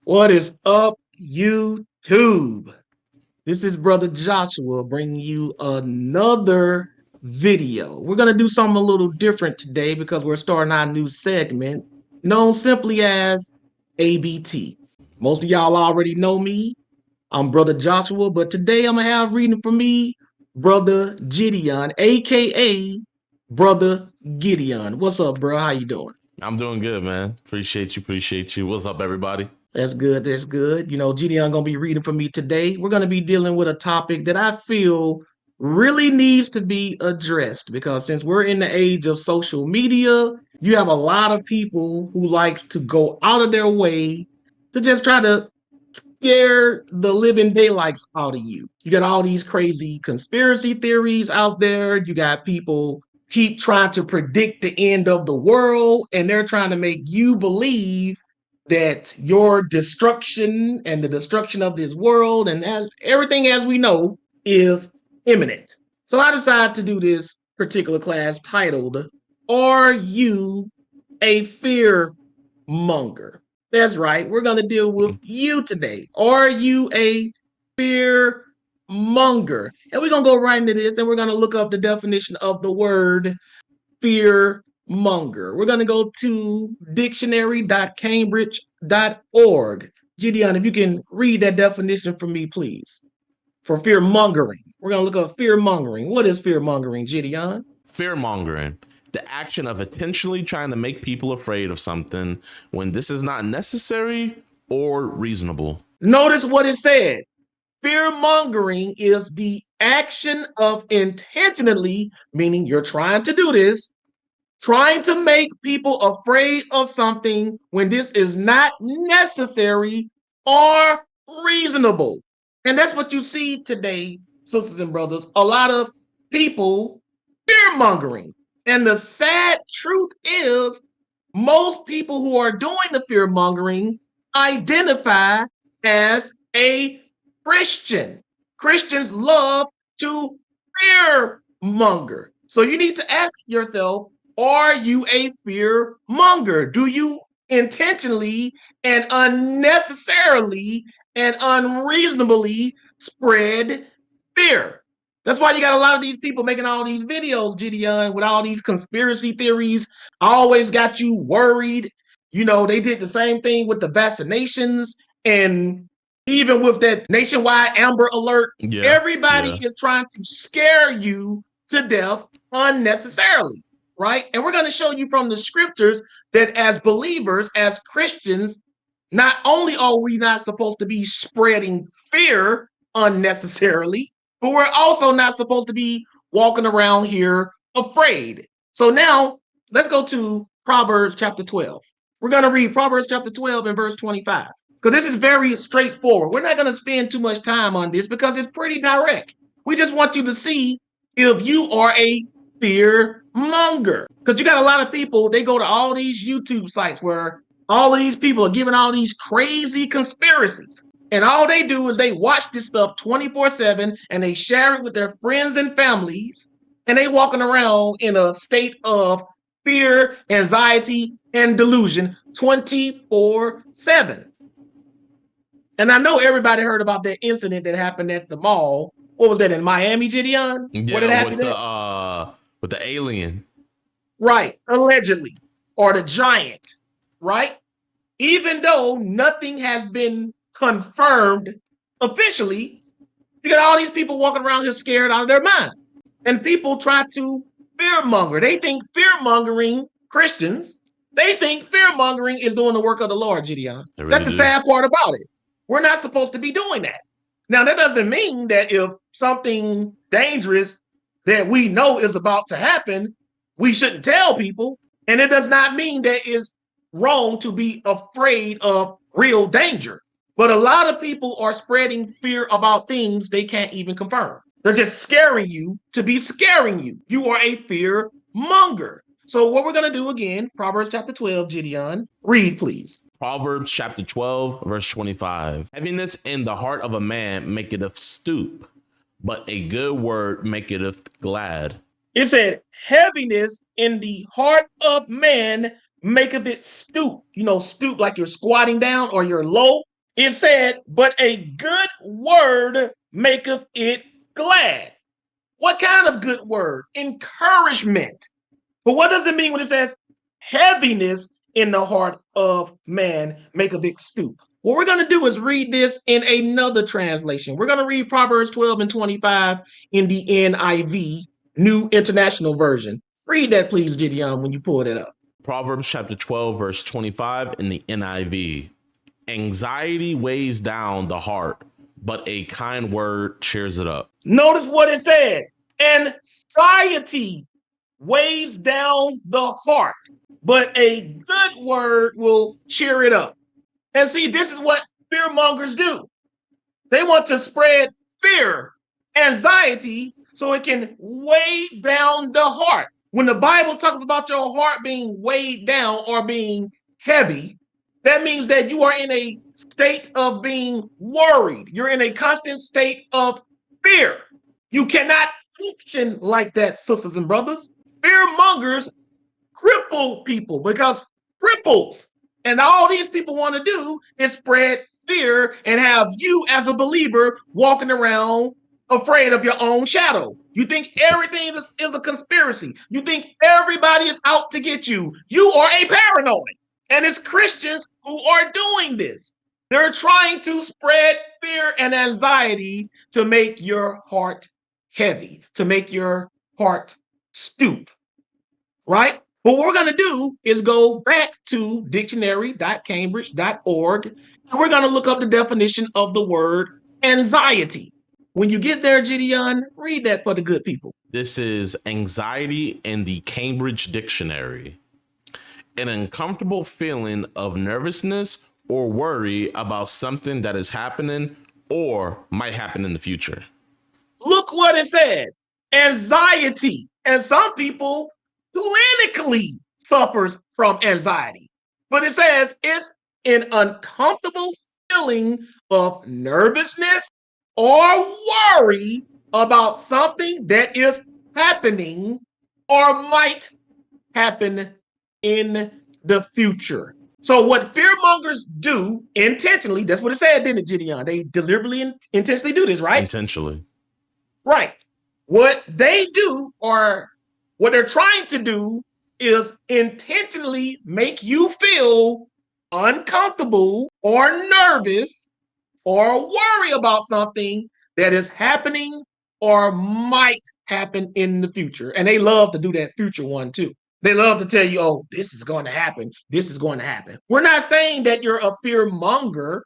What is up, YouTube? This is Brother Joshua bringing you another video. We're going to do something a little different today because we're starting our new segment known simply as ABT. Most of y'all already know me. I'm Brother Joshua, but today I'm going to have reading for me Brother Gideon, aka Brother Gideon. What's up, bro? How you doing? I'm doing good, man. Appreciate you. What's up, everybody? That's good. That's good. Gideon gonna be reading for me today. We're gonna be dealing with a topic that I feel really needs to be addressed because since we're in the age of social media, you have a lot of people who likes to go out of their way to just try to scare the living daylights out of you. You got all these crazy conspiracy theories out there. You got people keep trying to predict the end of the world, and they're trying to make you believe that your destruction and the destruction of this world and as everything as we know is imminent. So I decided to do this particular class titled, Are You a Fear Monger? That's right. We're going to deal with you today. Are you a fear monger? And we're going to go right into this and we're going to look up the definition of the word fear monger. We're going to go to dictionary.cambridge.org. Gideon, if you can read that definition for me, please. For fear mongering. We're going to look up fear mongering. What is fear mongering, Gideon? Fear mongering, the action of intentionally trying to make people afraid of something when this is not necessary or reasonable. Notice what it said. Fear mongering is the action of intentionally, meaning you're trying to do this, trying to make people afraid of something when this is not necessary or reasonable. And that's what you see today, sisters and brothers. A lot of people fear mongering. And the sad truth is, most people who are doing the fear mongering identify as a Christian. Christians love to fear monger. So you need to ask yourself, are you a fear monger? Do you intentionally and unnecessarily and unreasonably spread fear? That's why you got a lot of these people making all these videos, Gideon, with all these conspiracy theories. Always got you worried. They did the same thing with the vaccinations and even with that nationwide Amber Alert. Yeah, Everybody yeah. is trying to scare you to death unnecessarily, right? And we're going to show you from the scriptures that as believers, as Christians, not only are we not supposed to be spreading fear unnecessarily, but we're also not supposed to be walking around here afraid. So now let's go to Proverbs chapter 12. We're going to read Proverbs chapter 12 and verse 25 because this is very straightforward. We're not going to spend too much time on this because it's pretty direct. We just want you to see if you are a fear monger. Because you got a lot of people, they go to all these YouTube sites where all of these people are giving all these crazy conspiracies. And all they do is they watch this stuff 24/7 and they share it with their friends and families. And they walking around in a state of fear, anxiety, and delusion 24/7. And I know everybody heard about that incident that happened at the mall. What was that in Miami, Gideon? What Yeah, did happen at? with the alien. Right, allegedly. Or the giant, right? Even though nothing has been confirmed officially, you got all these people walking around here scared out of their minds. And people try to fear monger. They think fear mongering, Christians, they think fear mongering is doing the work of the Lord, Gideon. They That's really the do. sad part about it. We're not supposed to be doing that. Now, that doesn't mean that if something dangerous that we know is about to happen, we shouldn't tell people. And it does not mean that it's wrong to be afraid of real danger. But a lot of people are spreading fear about things they can't even confirm. They're just scaring you to be scaring you. You are a fear monger. So what we're going to do again, Proverbs chapter 12, Gideon, read please. Proverbs chapter 12, verse 25. Heaviness in the heart of a man maketh stoop, but a good word maketh glad. It said, heaviness in the heart of man maketh it stoop. Stoop like you're squatting down or you're low. It said, but a good word maketh it glad. What kind of good word? Encouragement. But what does it mean when it says heaviness in the heart of man maketh it stoop? What we're going to do is read this in another translation. We're going to read Proverbs 12 and 25 in the NIV, New International Version. Read that, please, Gideon, when you pull that up. Proverbs chapter 12, verse 25 in the NIV. Anxiety weighs down the heart, but a kind word cheers it up. Notice what it said. Anxiety weighs down the heart, but a good word will cheer it up. And see, this is what fear mongers do. They want to spread fear, anxiety, so it can weigh down the heart. When the Bible talks about your heart being weighed down or being heavy, that means that you are in a state of being worried. You're in a constant state of fear. You cannot function like that, sisters and brothers. Fear mongers cripple people because cripples. And all these people want to do is spread fear and have you as a believer walking around afraid of your own shadow. You think everything is a conspiracy. You think everybody is out to get you. You are a paranoid. And it's Christians who are doing this. They're trying to spread fear and anxiety to make your heart heavy, to make your heart stoop, right? What we're going to do is go back to dictionary.cambridge.org and we're going to look up the definition of the word anxiety. When you get there, Gideon, read that for the good people. This is anxiety in the Cambridge Dictionary. An uncomfortable feeling of nervousness or worry about something that is happening or might happen in the future. Look what it said. Anxiety. And some people clinically suffers from anxiety. But it says it's an uncomfortable feeling of nervousness or worry about something that is happening or might happen in the future. So what fearmongers do intentionally, that's what it said, didn't it, Gideon? They deliberately intentionally do this, right? Intentionally. Right. What they do, or what they're trying to do, is intentionally make you feel uncomfortable or nervous or worry about something that is happening or might happen in the future. And they love to do that future one too. They love to tell you, oh, this is going to happen. This is going to happen. We're not saying that you're a fear monger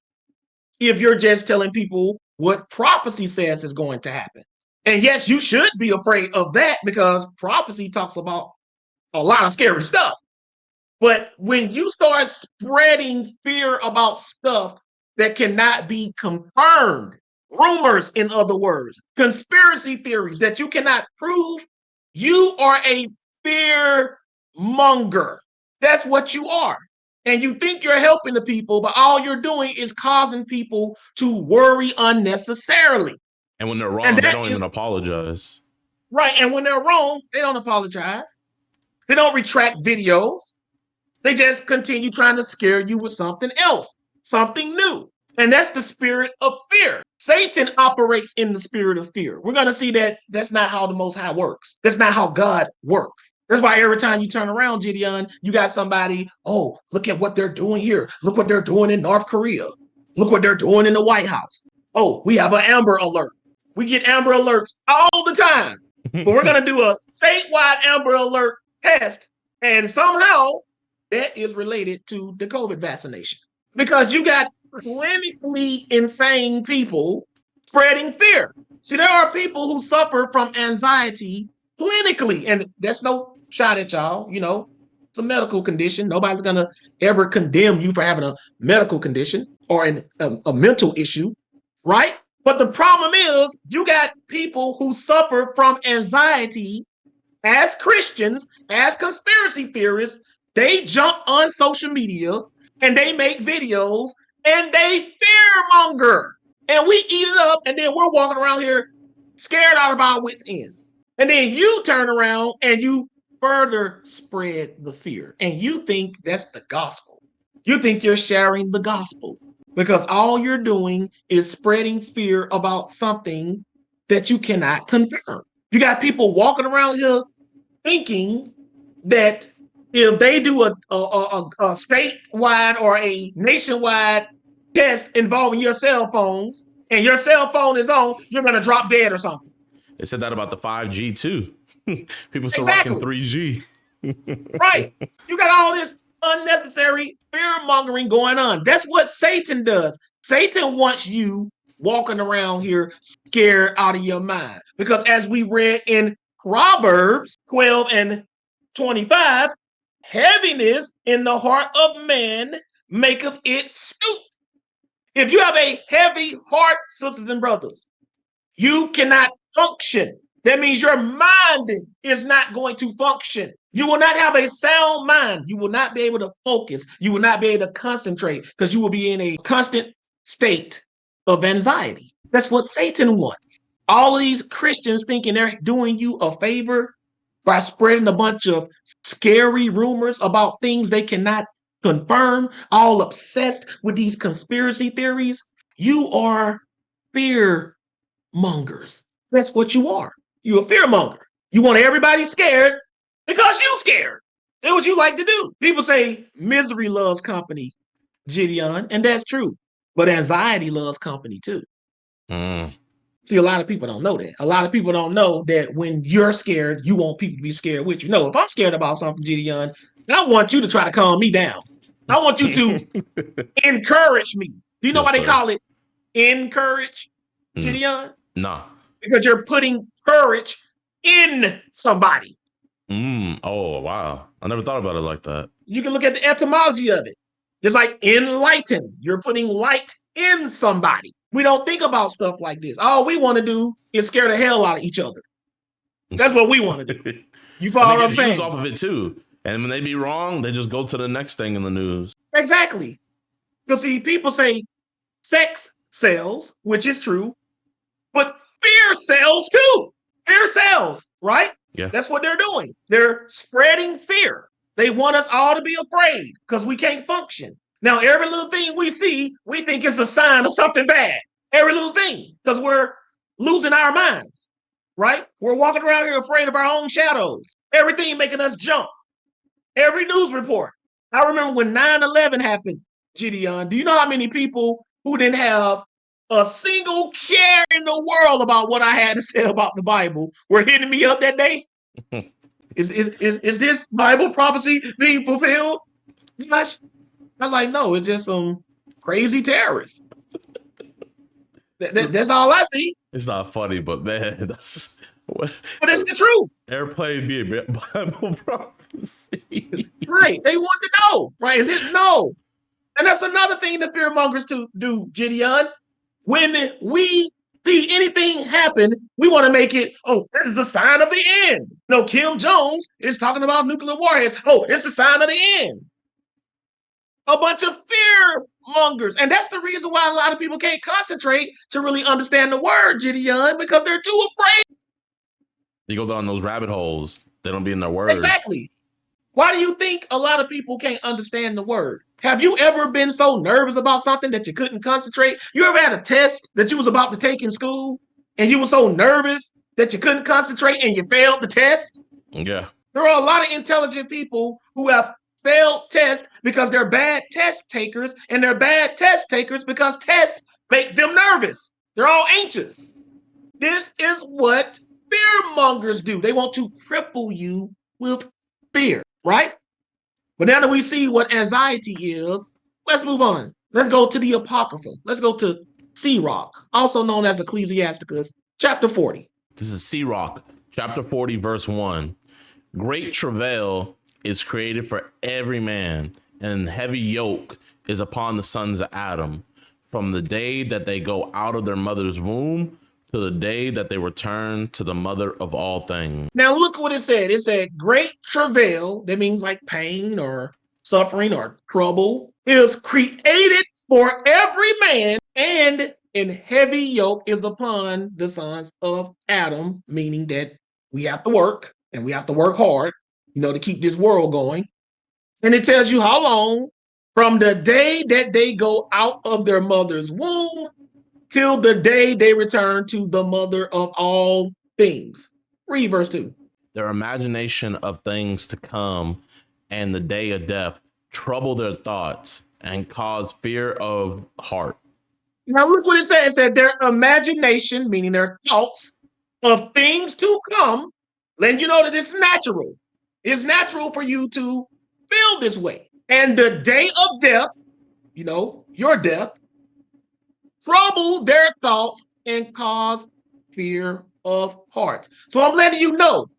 if you're just telling people what prophecy says is going to happen. And yes, you should be afraid of that because prophecy talks about a lot of scary stuff. But when you start spreading fear about stuff that cannot be confirmed, rumors, in other words, conspiracy theories that you cannot prove, you are a fear monger. That's what you are. And you think you're helping the people, but all you're doing is causing people to worry unnecessarily. And when they're And wrong, they that don't is even apologize. right. And when they're wrong, they don't apologize. They don't retract videos. They just continue trying to scare you with something else, something new. And that's the spirit of fear. Satan operates in the spirit of fear. We're going to see that that's not how the Most High works. That's not how God works. That's why every time you turn around, Gideon, you got somebody, oh, look at what they're doing here. Look what they're doing in North Korea. Look what they're doing in the White House. Oh, we have an Amber Alert. We get Amber Alerts all the time. But we're going to do a statewide Amber Alert test. And somehow that is related to the COVID vaccination because you got clinically insane people spreading fear. See, there are people who suffer from anxiety clinically, and that's no shot at y'all. You know, it's a medical condition. Nobody's going to ever condemn you for having a medical condition or a mental issue, right? But the problem is, you got people who suffer from anxiety as Christians, as conspiracy theorists. They jump on social media and they make videos and they fearmonger. And we eat it up, and then we're walking around here scared out of our wits' ends. And then you turn around and you further spread the fear. And you think that's the gospel. You think you're sharing the gospel. because all you're doing is spreading fear about something that you cannot confirm. You got people walking around here thinking that if they do a statewide or a nationwide test involving your cell phones and your cell phone is on, you're going to drop dead or something. They said that about the 5G too. People still rocking Exactly. 3G. Right. You got all this unnecessary fear mongering going on. That's what Satan does. Satan wants you walking around here scared out of your mind. Because as we read in Proverbs 12 and 25, heaviness in the heart of man maketh it stoop. If you have a heavy heart, sisters and brothers, you cannot function. That means your mind is not going to function. You will not have a sound mind. You will not be able to focus. You will not be able to concentrate because you will be in a constant state of anxiety. That's what Satan wants. All of these Christians thinking they're doing you a favor by spreading a bunch of scary rumors about things they cannot confirm, all obsessed with these conspiracy theories. You are fear mongers. That's what you are. You're a fear monger. You want everybody scared because you scared. That's what you like to do. People say misery loves company, Gideon, and that's true. But anxiety loves company too. Mm. See, a lot of people don't know that. A lot of people don't know that when you're scared, you want people to be scared with you. No, if I'm scared about something, Gideon, I want you to try to calm me down. I want you to encourage me. Do you know Yes, why they sir. call it encourage, Mm. Gideon? Nah. Because you're putting courage in somebody. Oh, wow. I never thought about it like that. You can look at the etymology of it. It's like enlighten. You're putting light in somebody. We don't think about stuff like this. All we want to do is scare the hell out of each other. That's what we want to do. You And they follow what get I'm views saying? off of it too. And when they be wrong, they just go to the next thing in the news. Exactly. Because see, people say sex sells, which is true, but fear sells too. Fear sells, right? Yeah. That's what they're doing. They're spreading fear. They want us all to be afraid because we can't function. Now, every little thing we see, we think it's a sign of something bad. Every little thing, because we're losing our minds, right? We're walking around here afraid of our own shadows. Everything making us jump. Every news report. I remember when 9/11 happened, Gideon. Do you know how many people who didn't have a single care in the world about what I had to say about the Bible were hitting me up that day? Is this Bible prophecy being fulfilled? Gosh, I was like, no, it's just some crazy terrorists. That's all I see. It's not funny, but man, that's what But it's the truth. airplane be a Bible prophecy. Right. They want to know. Right. Is it no? And that's another thing the fear mongers to do, Gideon. When we see anything happen, we want to make it, oh, that is a sign of the end. No, Kim Jones is talking about nuclear warheads. Oh, it's a sign of the end. A bunch of fear mongers. And that's the reason why a lot of people can't concentrate to really understand the word, Gideon, because they're too afraid. You go down those rabbit holes, they don't be in their word. Exactly. Why do you think a lot of people can't understand the word? Have you ever been so nervous about something that you couldn't concentrate? You ever had a test that you was about to take in school and you were so nervous that you couldn't concentrate and you failed the test? Yeah. There are a lot of intelligent people who have failed tests because they're bad test takers, and they're bad test takers because tests make them nervous. They're all anxious. This is what fear mongers do. They want to cripple you with fear, right? But now that we see what anxiety is, let's move on. Let's go to the Apocrypha. Let's go to Sirach, also known as Ecclesiasticus, chapter 40. This is Sirach, chapter 40, verse 1. Great travail is created for every man, and heavy yoke is upon the sons of Adam, from the day that they go out of their mother's womb to the day that they return to the mother of all things. Now, look what it said. It said, great travail, that means like pain or suffering or trouble, is created for every man, and in heavy yoke is upon the sons of Adam, meaning that we have to work and we have to work hard, to keep this world going. And it tells you how long from the day that they go out of their mother's womb till the day they return to the mother of all things. Read verse 2. Their imagination of things to come and the day of death trouble their thoughts and cause fear of heart. Now look what it says. It said their imagination, meaning their thoughts of things to come, letting you know that it's natural. It's natural for you to feel this way. And the day of death, your death, trouble their thoughts and cause fear of heart. So I'm letting you know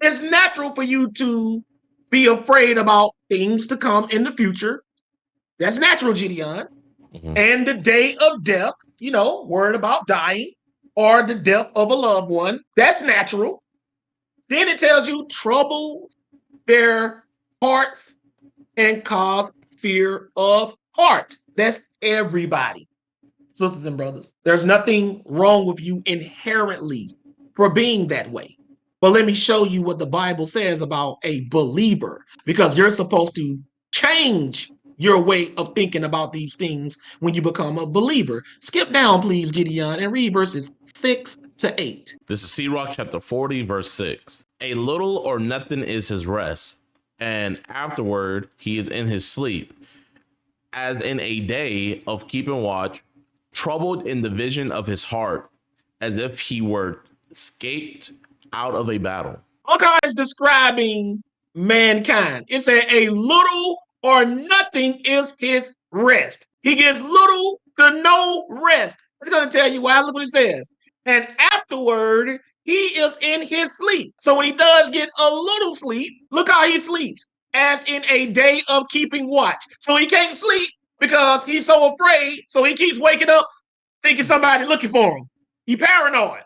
it's natural for you to be afraid about things to come in the future. That's natural, Gideon. Mm-hmm. And the day of death, worried about dying or the death of a loved one. That's natural. Then it tells you trouble their hearts and cause fear of heart. That's everybody. Sisters and brothers, there's nothing wrong with you inherently for being that way. But let me show you what the Bible says about a believer, because you're supposed to change your way of thinking about these things when you become a believer. Skip down, please, Gideon, and read verses 6 to 8. This is Sirach chapter 40, verse 6. A little or nothing is his rest, and afterward he is in his sleep, as in a day of keeping watch, troubled in the vision of his heart, as if he were escaped out of a battle. Look how it's describing mankind. It said a little or nothing is his rest. He gets little to no rest. It's going to tell you why. Look what it says. And afterward, he is in his sleep. So when he does get a little sleep, look how he sleeps, as in a day of keeping watch. So he can't sleep because he's so afraid. So he keeps waking up thinking somebody looking for him. He paranoid.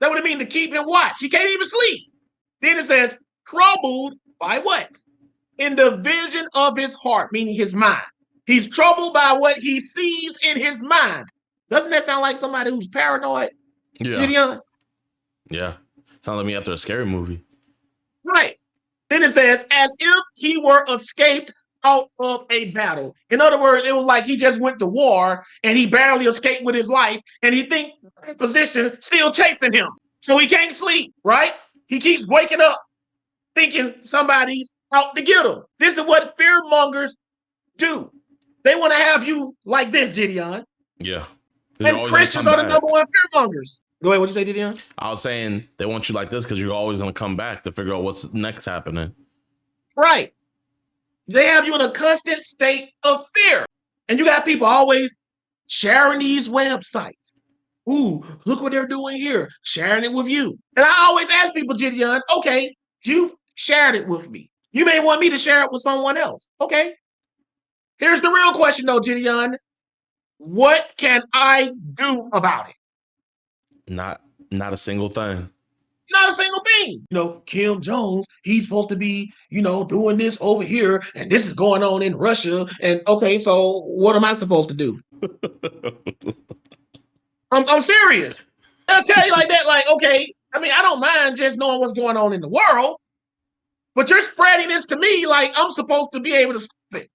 That would mean to keep him watch. He can't even sleep. Then it says, troubled by what? In the vision of his heart, meaning his mind. He's troubled by what he sees in his mind. Doesn't that sound like somebody who's paranoid? Yeah. Gideon? Yeah. Sounds like me after a scary movie. Right. Then it says, as if he were escaped out of a battle. In other words, it was like he just went to war and he barely escaped with his life, and he thinks position still chasing him. So he can't sleep, right? He keeps waking up thinking somebody's out to get him. This is what fearmongers do. They want to have you like this, Gideon. Yeah. And Christians are the number one fearmongers. Go ahead, what'd you say, Gideon? I was saying they want you like this because you're always going to come back to figure out what's next happening. Right. They have you in a constant state of fear. And you got people always sharing these websites. Ooh, look what they're doing here, sharing it with you. And I always ask people, Gideon, okay, you shared it with me. You may want me to share it with someone else. Okay. Here's the real question, though, Gideon. What can I do about it? Not a single thing. Not a single thing. Kim Jones, he's supposed to be, doing this over here, and this is going on in Russia. And okay, so what am I supposed to do? I'm serious. I'll tell you like that, like, okay, I don't mind just knowing what's going on in the world, but you're spreading this to me like I'm supposed to be able to stop it.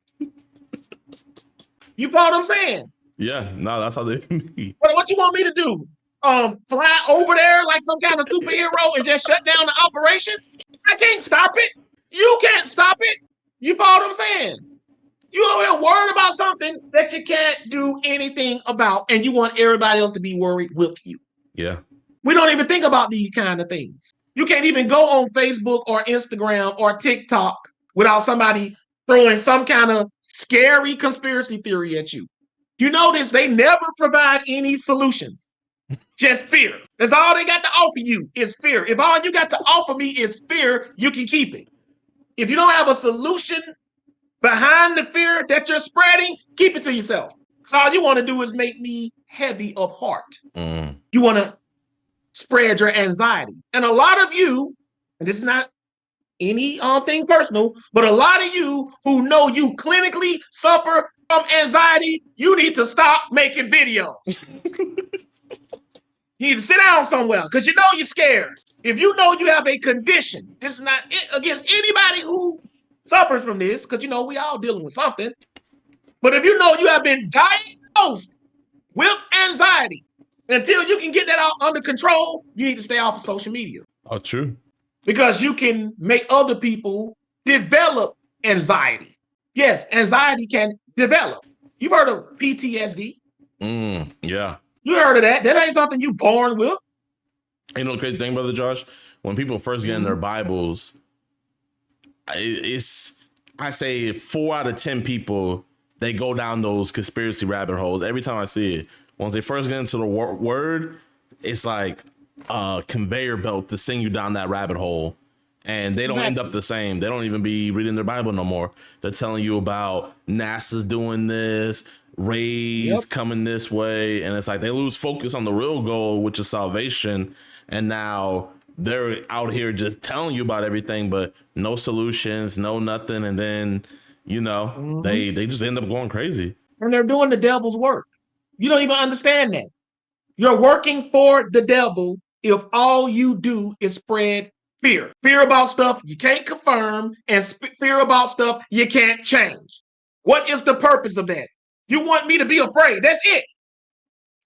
You know what I'm saying? Yeah, no, that's how they be. What you want me to do? Fly over there like some kind of superhero and just shut down the operation? I can't stop it. You can't stop it. You know what I'm saying? You over here worried about something that you can't do anything about, and you want everybody else to be worried with you. Yeah. We don't even think about these kind of things. You can't even go on Facebook or Instagram or TikTok without somebody throwing some kind of scary conspiracy theory at you. You notice they never provide any solutions. Just fear. That's all they got to offer you is fear. If all you got to offer me is fear, you can keep it. If you don't have a solution behind the fear that you're spreading, keep it to yourself. Because all you want to do is make me heavy of heart. You want to spread your anxiety. And a lot of you, and this is not any thing personal, but a lot of you who know you clinically suffer from anxiety, you need to stop making videos. You need to sit down somewhere because you're scared. If you know you have a condition, this is not against anybody who suffers from this, because we all dealing with something. But if you know you have been diagnosed with anxiety, until you can get that out under control, you need to stay off of social media. Oh, true. Because you can make other people develop anxiety. Yes, anxiety can develop. You've heard of PTSD. Yeah. You heard of that. That ain't something you born with. You know the crazy thing, Brother Josh? When people first get in their Bibles, I say 4 out of 10 people, they go down those conspiracy rabbit holes every time I see it. Once they first get into the word, it's like a conveyor belt to send you down that rabbit hole. And they don't end up the same. They don't even be reading their Bible no more. They're telling you about NASA's doing this, rays coming this way. And it's like they lose focus on the real goal, which is salvation. And now they're out here just telling you about everything, but no solutions, no nothing. And then, they just end up going crazy. And they're doing the devil's work. You don't even understand that. You're working for the devil if all you do is spread fear. Fear about stuff you can't confirm, and fear about stuff you can't change. What is the purpose of that? You want me to be afraid. That's it.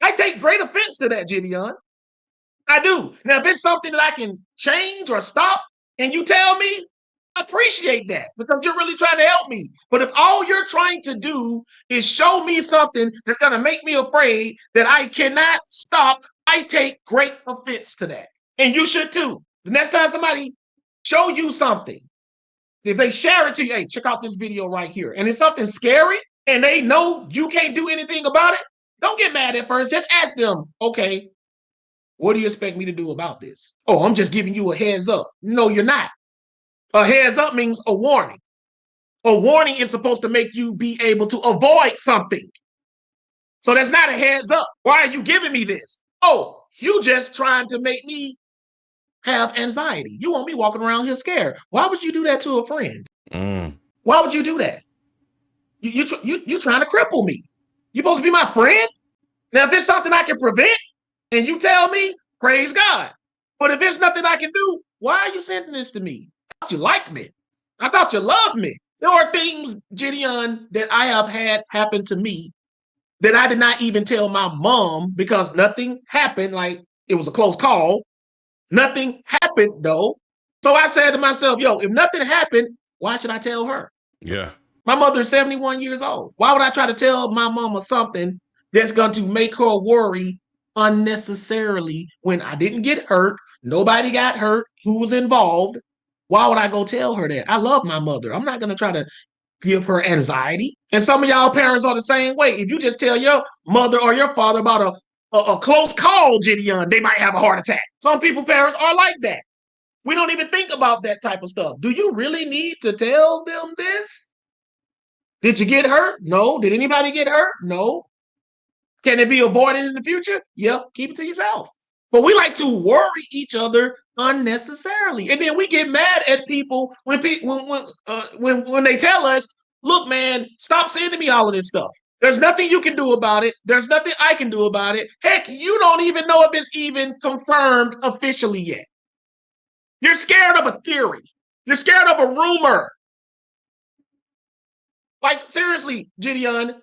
I take great offense to that, Gideon. I do. Now, if it's something that I can change or stop, and you tell me, I appreciate that, because you're really trying to help me. But if all you're trying to do is show me something that's going to make me afraid that I cannot stop, I take great offense to that. And you should too. The next time somebody show you something, if they share it to you, hey, check out this video right here, and it's something scary, and they know you can't do anything about it, don't get mad at first. Just ask them, okay, what do you expect me to do about this? Oh, I'm just giving you a heads up. No, you're not. A heads up means a warning. A warning is supposed to make you be able to avoid something. So that's not a heads up. Why are you giving me this? Oh, you just trying to make me have anxiety. You want me walking around here scared. Why would you do that to a friend? Why would you do that? You trying to cripple me. You supposed to be my friend? Now, if it's something I can prevent and you tell me, praise God. But if there's nothing I can do, why are you sending this to me? I thought you liked me. I thought you loved me. There are things, Gideon, that I have had happen to me that I did not even tell my mom, because nothing happened. Like, it was a close call. Nothing happened, though. So I said to myself, yo, if nothing happened, why should I tell her? Yeah. My mother is 71 years old. Why would I try to tell my mama something that's going to make her worry unnecessarily when I didn't get hurt? Nobody got hurt. Who was involved? Why would I go tell her that? I love my mother. I'm not going to try to give her anxiety. And some of y'all parents are the same way. If you just tell your mother or your father about a close call, Gideon, they might have a heart attack. Some people, parents are like that. We don't even think about that type of stuff. Do you really need to tell them this? Did you get hurt? No. Did anybody get hurt? No. Can it be avoided in the future? Yep. Keep it to yourself. But we like to worry each other unnecessarily, and then we get mad at people when they tell us, "Look, man, stop sending me all of this stuff. There's nothing you can do about it. There's nothing I can do about it. Heck, you don't even know if it's even confirmed officially yet. You're scared of a theory. You're scared of a rumor. Like, seriously, Gideon,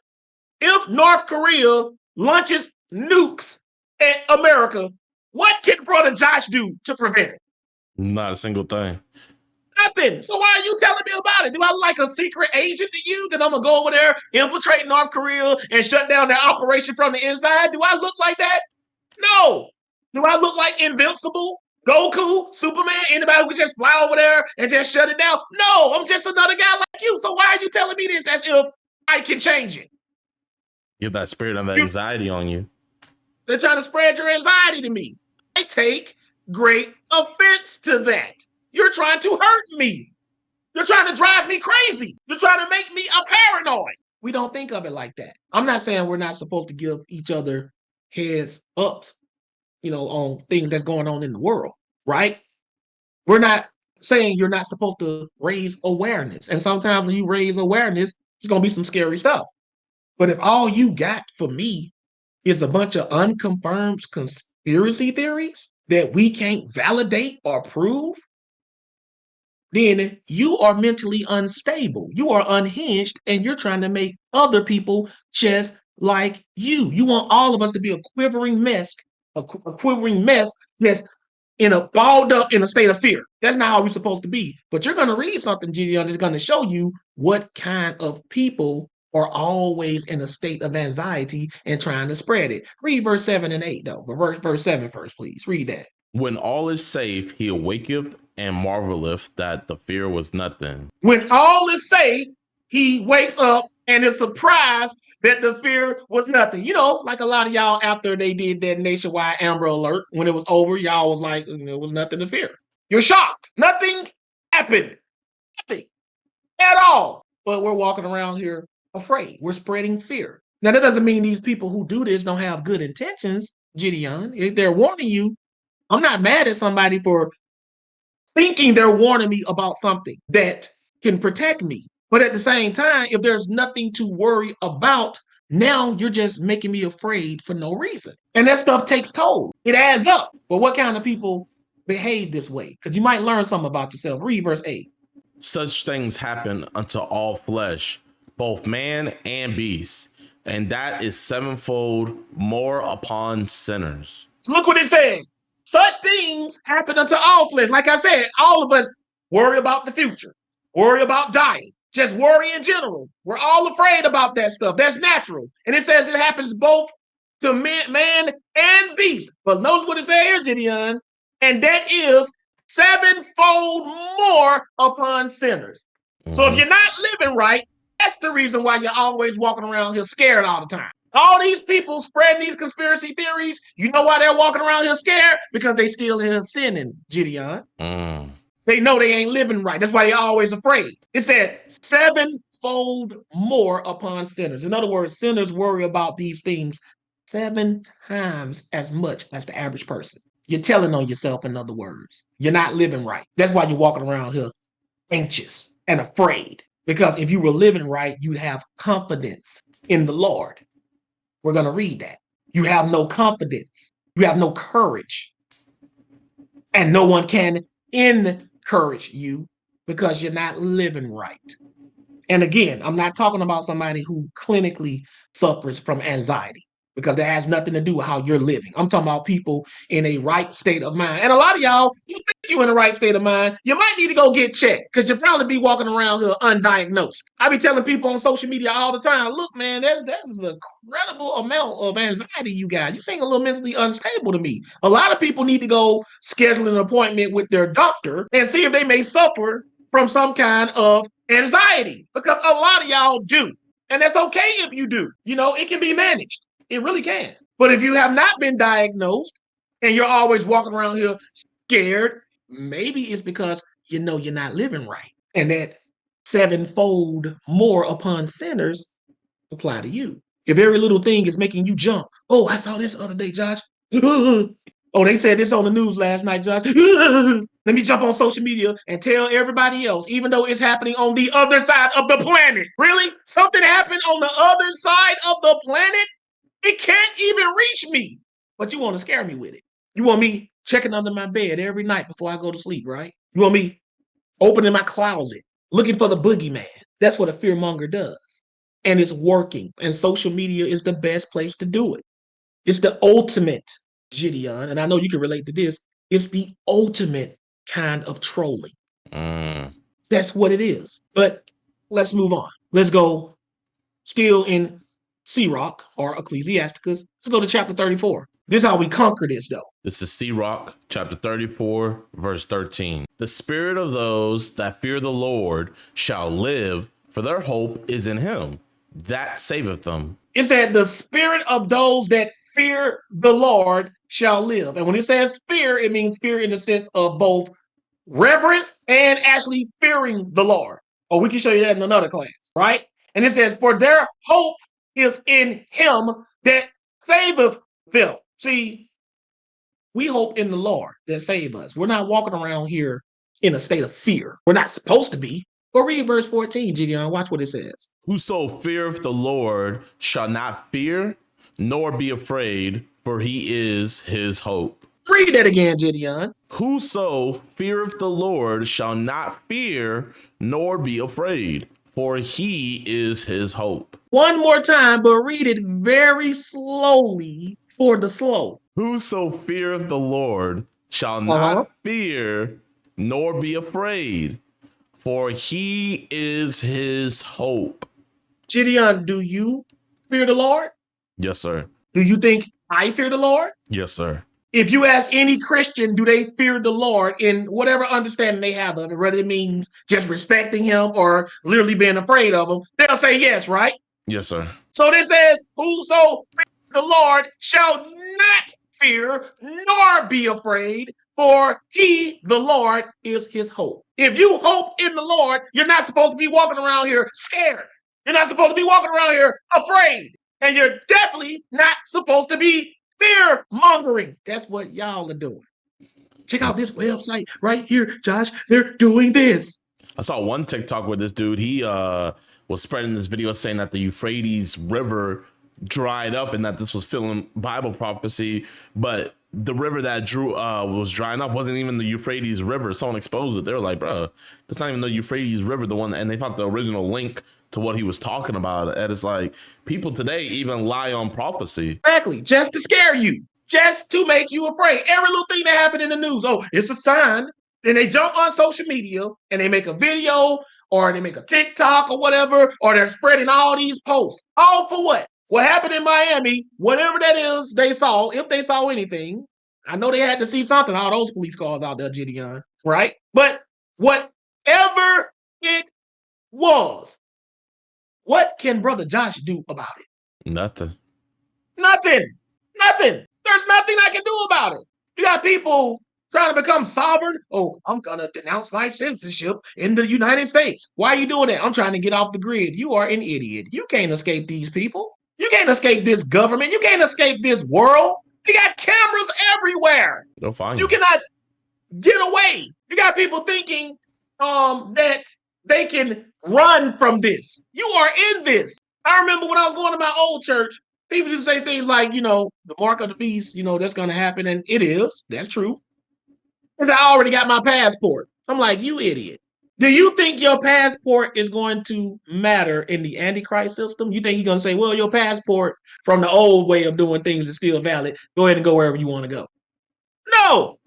if North Korea launches nukes at America, what can Brother Josh do to prevent it? Not a single thing. Nothing. So why are you telling me about it? Do I look like a secret agent to you that I'm going to go over there, infiltrate North Korea, and shut down their operation from the inside? Do I look like that? No. Do I look like Invincible, Goku, Superman, anybody who could just fly over there and just shut it down? No, I'm just another guy like you. So why are you telling me this as if I can change it? You have that spirit of anxiety on you. They're trying to spread your anxiety to me. I take great offense to that. You're trying to hurt me. You're trying to drive me crazy. You're trying to make me a paranoid. We don't think of it like that. I'm not saying we're not supposed to give each other heads ups, on things that's going on in the world, right? We're not saying you're not supposed to raise awareness. And sometimes when you raise awareness, there's going to be some scary stuff. But if all you got for me is a bunch of unconfirmed conspiracy theories that we can't validate or prove, then you are mentally unstable. You are unhinged and you're trying to make other people just like you. You want all of us to be a quivering mess, a quivering mess just in a balled up in a state of fear. That's not how we're supposed to be. But you're going to read something, Gideon, that's going to show you what kind of people are always in a state of anxiety and trying to spread it. Read verse 7 and 8, though. Verse 7 first, please. Read that. When all is safe, he awaketh and marveleth that the fear was nothing. When all is safe, he wakes up and is surprised that the fear was nothing. You know, like a lot of y'all after they did that nationwide Amber Alert, when it was over, y'all was like, there was nothing to fear. You're shocked. Nothing happened. Nothing at all. But we're walking around here afraid. We're spreading fear. Now, that doesn't mean these people who do this don't have good intentions, Gideon. If they're warning you, I'm not mad at somebody for thinking they're warning me about something that can protect me. But at the same time, if there's nothing to worry about, now you're just making me afraid for no reason. And that stuff takes toll. It adds up. But what kind of people behave this way? Because you might learn something about yourself. Read verse 8. Such things happen unto all flesh, both man and beast, and that is sevenfold more upon sinners. Look what it said. Such things happen unto all flesh. Like I said, all of us worry about the future, worry about dying, just worry in general. We're all afraid about that stuff. That's natural. And it says it happens both to man and beast. But notice what it says here, Gideon. And that is sevenfold more upon sinners. So if you're not living right, that's the reason why you're always walking around here scared all the time. All these people spreading these conspiracy theories, you know why they're walking around here scared? Because they still in sinning, Gideon. They know they ain't living right. That's why they're always afraid. It said sevenfold more upon sinners. In other words, sinners worry about these things 7 times as much as the average person. You're telling on yourself, in other words. You're not living right. That's why you're walking around here anxious and afraid. Because if you were living right, you'd have confidence in the Lord. We're going to read that. You have no confidence. You have no courage. And no one can encourage you because you're not living right. And again, I'm not talking about somebody who clinically suffers from anxiety because that has nothing to do with how you're living. I'm talking about people in a right state of mind. And a lot of y'all, you think you're in the right state of mind, you might need to go get checked because you'll probably be walking around here undiagnosed. I be telling people on social media all the time, look, man, that's an incredible amount of anxiety you got. You seem a little mentally unstable to me. A lot of people need to go schedule an appointment with their doctor and see if they may suffer from some kind of anxiety because a lot of y'all do. And that's okay if you do. You know, it can be managed. It really can. But if you have not been diagnosed and you're always walking around here scared, maybe it's because you know you're not living right. And that sevenfold more upon sinners apply to you. If every little thing is making you jump, oh, I saw this other day, Josh. Oh, they said this on the news last night, Josh. Let me jump on social media and tell everybody else, even though it's happening on the other side of the planet. Really? Something happened on the other side of the planet? It can't even reach me. But you want to scare me with it. You want me checking under my bed every night before I go to sleep, right? You want me opening my closet, looking for the boogeyman. That's what a fearmonger does. And it's working. And social media is the best place to do it. It's the ultimate, Gideon, and I know you can relate to this. It's the ultimate kind of trolling. That's what it is. But let's move on. Let's go still in Sirach or Ecclesiasticus. Let's go to chapter 34. This is how we conquer this, though. This is Sirach, chapter 34, verse 13. The spirit of those that fear the Lord shall live, for their hope is in him that saveth them. It said the spirit of those that fear the Lord shall live. And when it says fear, it means fear in the sense of both reverence and actually fearing the Lord. Or we can show you that in another class, right? And it says, for their hope is in him that saveth them. See, we hope in the Lord that save us. We're not walking around here in a state of fear. We're not supposed to be. But read verse 14, Gideon. Watch what it says. Whoso feareth the Lord shall not fear, nor be afraid, for he is his hope. Read that again, Gideon. Whoso feareth the Lord shall not fear nor be afraid, for he is his hope. One more time, but read it very slowly for the slow. Whoso feareth the Lord shall Uh-huh. not fear nor be afraid, for he is his hope. Gideon, do you fear the Lord? Yes, sir. Do you think I fear the Lord? Yes, sir. If you ask any Christian, do they fear the Lord in whatever understanding they have of it, whether it means just respecting him or literally being afraid of him, they'll say yes, right? Yes, sir. So this says, whoso fears the Lord shall not fear nor be afraid, for he, the Lord, is his hope. If you hope in the Lord, you're not supposed to be walking around here scared. You're not supposed to be walking around here afraid. And you're definitely not supposed to be fear mongering. That's what y'all are doing. Check out this website right here, Josh. They're doing this. I saw one TikTok with this dude. He was spreading this video saying that the Euphrates River dried up and that this was filling Bible prophecy, but the river that drew was drying up wasn't even the Euphrates River. Someone exposed it. They were like, "Bro, that's not even the Euphrates River." The one, and they found the original link to what he was talking about. And it's like people today even lie on prophecy. Exactly, just to scare you, just to make you afraid. Every little thing that happened in the news, oh, it's a sign. Then they jump on social media and they make a video or they make a TikTok or whatever, or they're spreading all these posts. All for what? What happened in Miami, whatever that is they saw, if they saw anything. I know they had to see something, all those police cars out there, Gideon, right? But whatever it was, what can Brother Josh do about it? Nothing. Nothing. Nothing. There's nothing I can do about it. You got people trying to become sovereign. Oh, I'm going to denounce my citizenship in the United States. Why are you doing that? I'm trying to get off the grid. You are an idiot. You can't escape these people. You can't escape this government. You can't escape this world. You got cameras everywhere. They'll find You you. cannot get away. You got people thinking that they can run from this. You are in this. I remember when I was going to my old church, people used to say things like, the mark of the beast, that's going to happen. And it is. That's true. Because I already got my passport. I'm like, you idiot. Do you think your passport is going to matter in the Antichrist system? You think he's going to say, well, your passport from the old way of doing things is still valid. Go ahead and go wherever you want to go. No,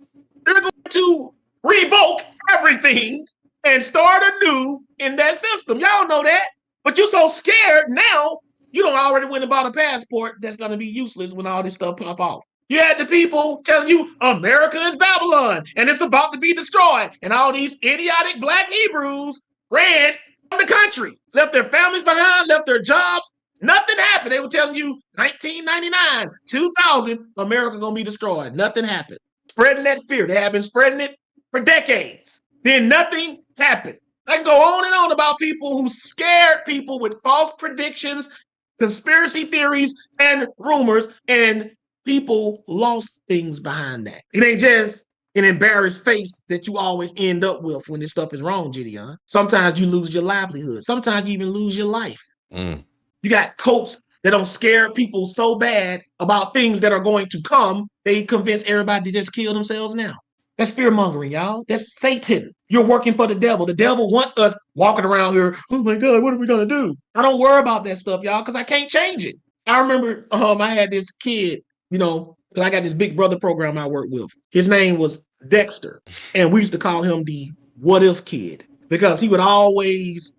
they're going to revoke everything and start anew in that system. Y'all know that. But you're so scared now, you don't already went and bought a passport that's going to be useless when all this stuff pop off. You had the people telling you America is Babylon and it's about to be destroyed. And all these idiotic black Hebrews ran from the country, left their families behind, left their jobs. Nothing happened. They were telling you 1999, 2000, America going to be destroyed. Nothing happened. Spreading that fear. They have been spreading it for decades. Then nothing happened. I can go on and on about people who scared people with false predictions, conspiracy theories, and rumors, and people lost things behind that. It ain't just an embarrassed face that you always end up with when this stuff is wrong, Gideon. Sometimes you lose your livelihood. Sometimes you even lose your life. You got coats that don't scare people so bad about things that are going to come, they convince everybody to just kill themselves now. That's fear mongering, y'all. That's Satan. You're working for the devil. The devil wants us walking around here. Oh my God, what are we going to do? I don't worry about that stuff, y'all, because I can't change it. I remember I had this kid, because I got this big brother program I work with. His name was Dexter. And we used to call him the what if kid because he would always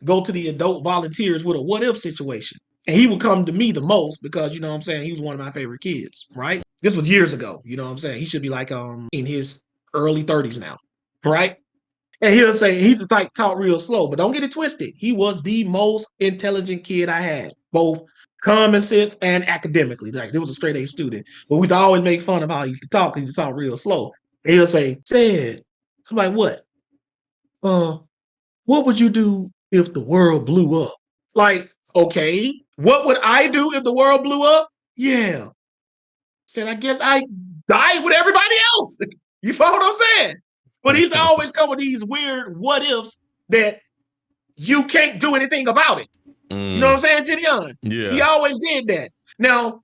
go to the adult volunteers with a what if situation. And he would come to me the most because, he was one of my favorite kids, right? This was years ago, He should be like in his early 30s now, right? And he'll say he's like taught real slow, but don't get it twisted. He was the most intelligent kid I had, both common sense and academically. Like he was a straight A student. But we'd always make fun of how he used to talk because he talked real slow. And he'll say, "Said," I'm like, "What? What would you do if the world blew up?" Like, okay, what would I do if the world blew up? Yeah. Said, I guess I die with everybody else. You follow what I'm saying? But he's always come with these weird what ifs that you can't do anything about it. You know what I'm saying, Gideon? Yeah. He always did that. Now,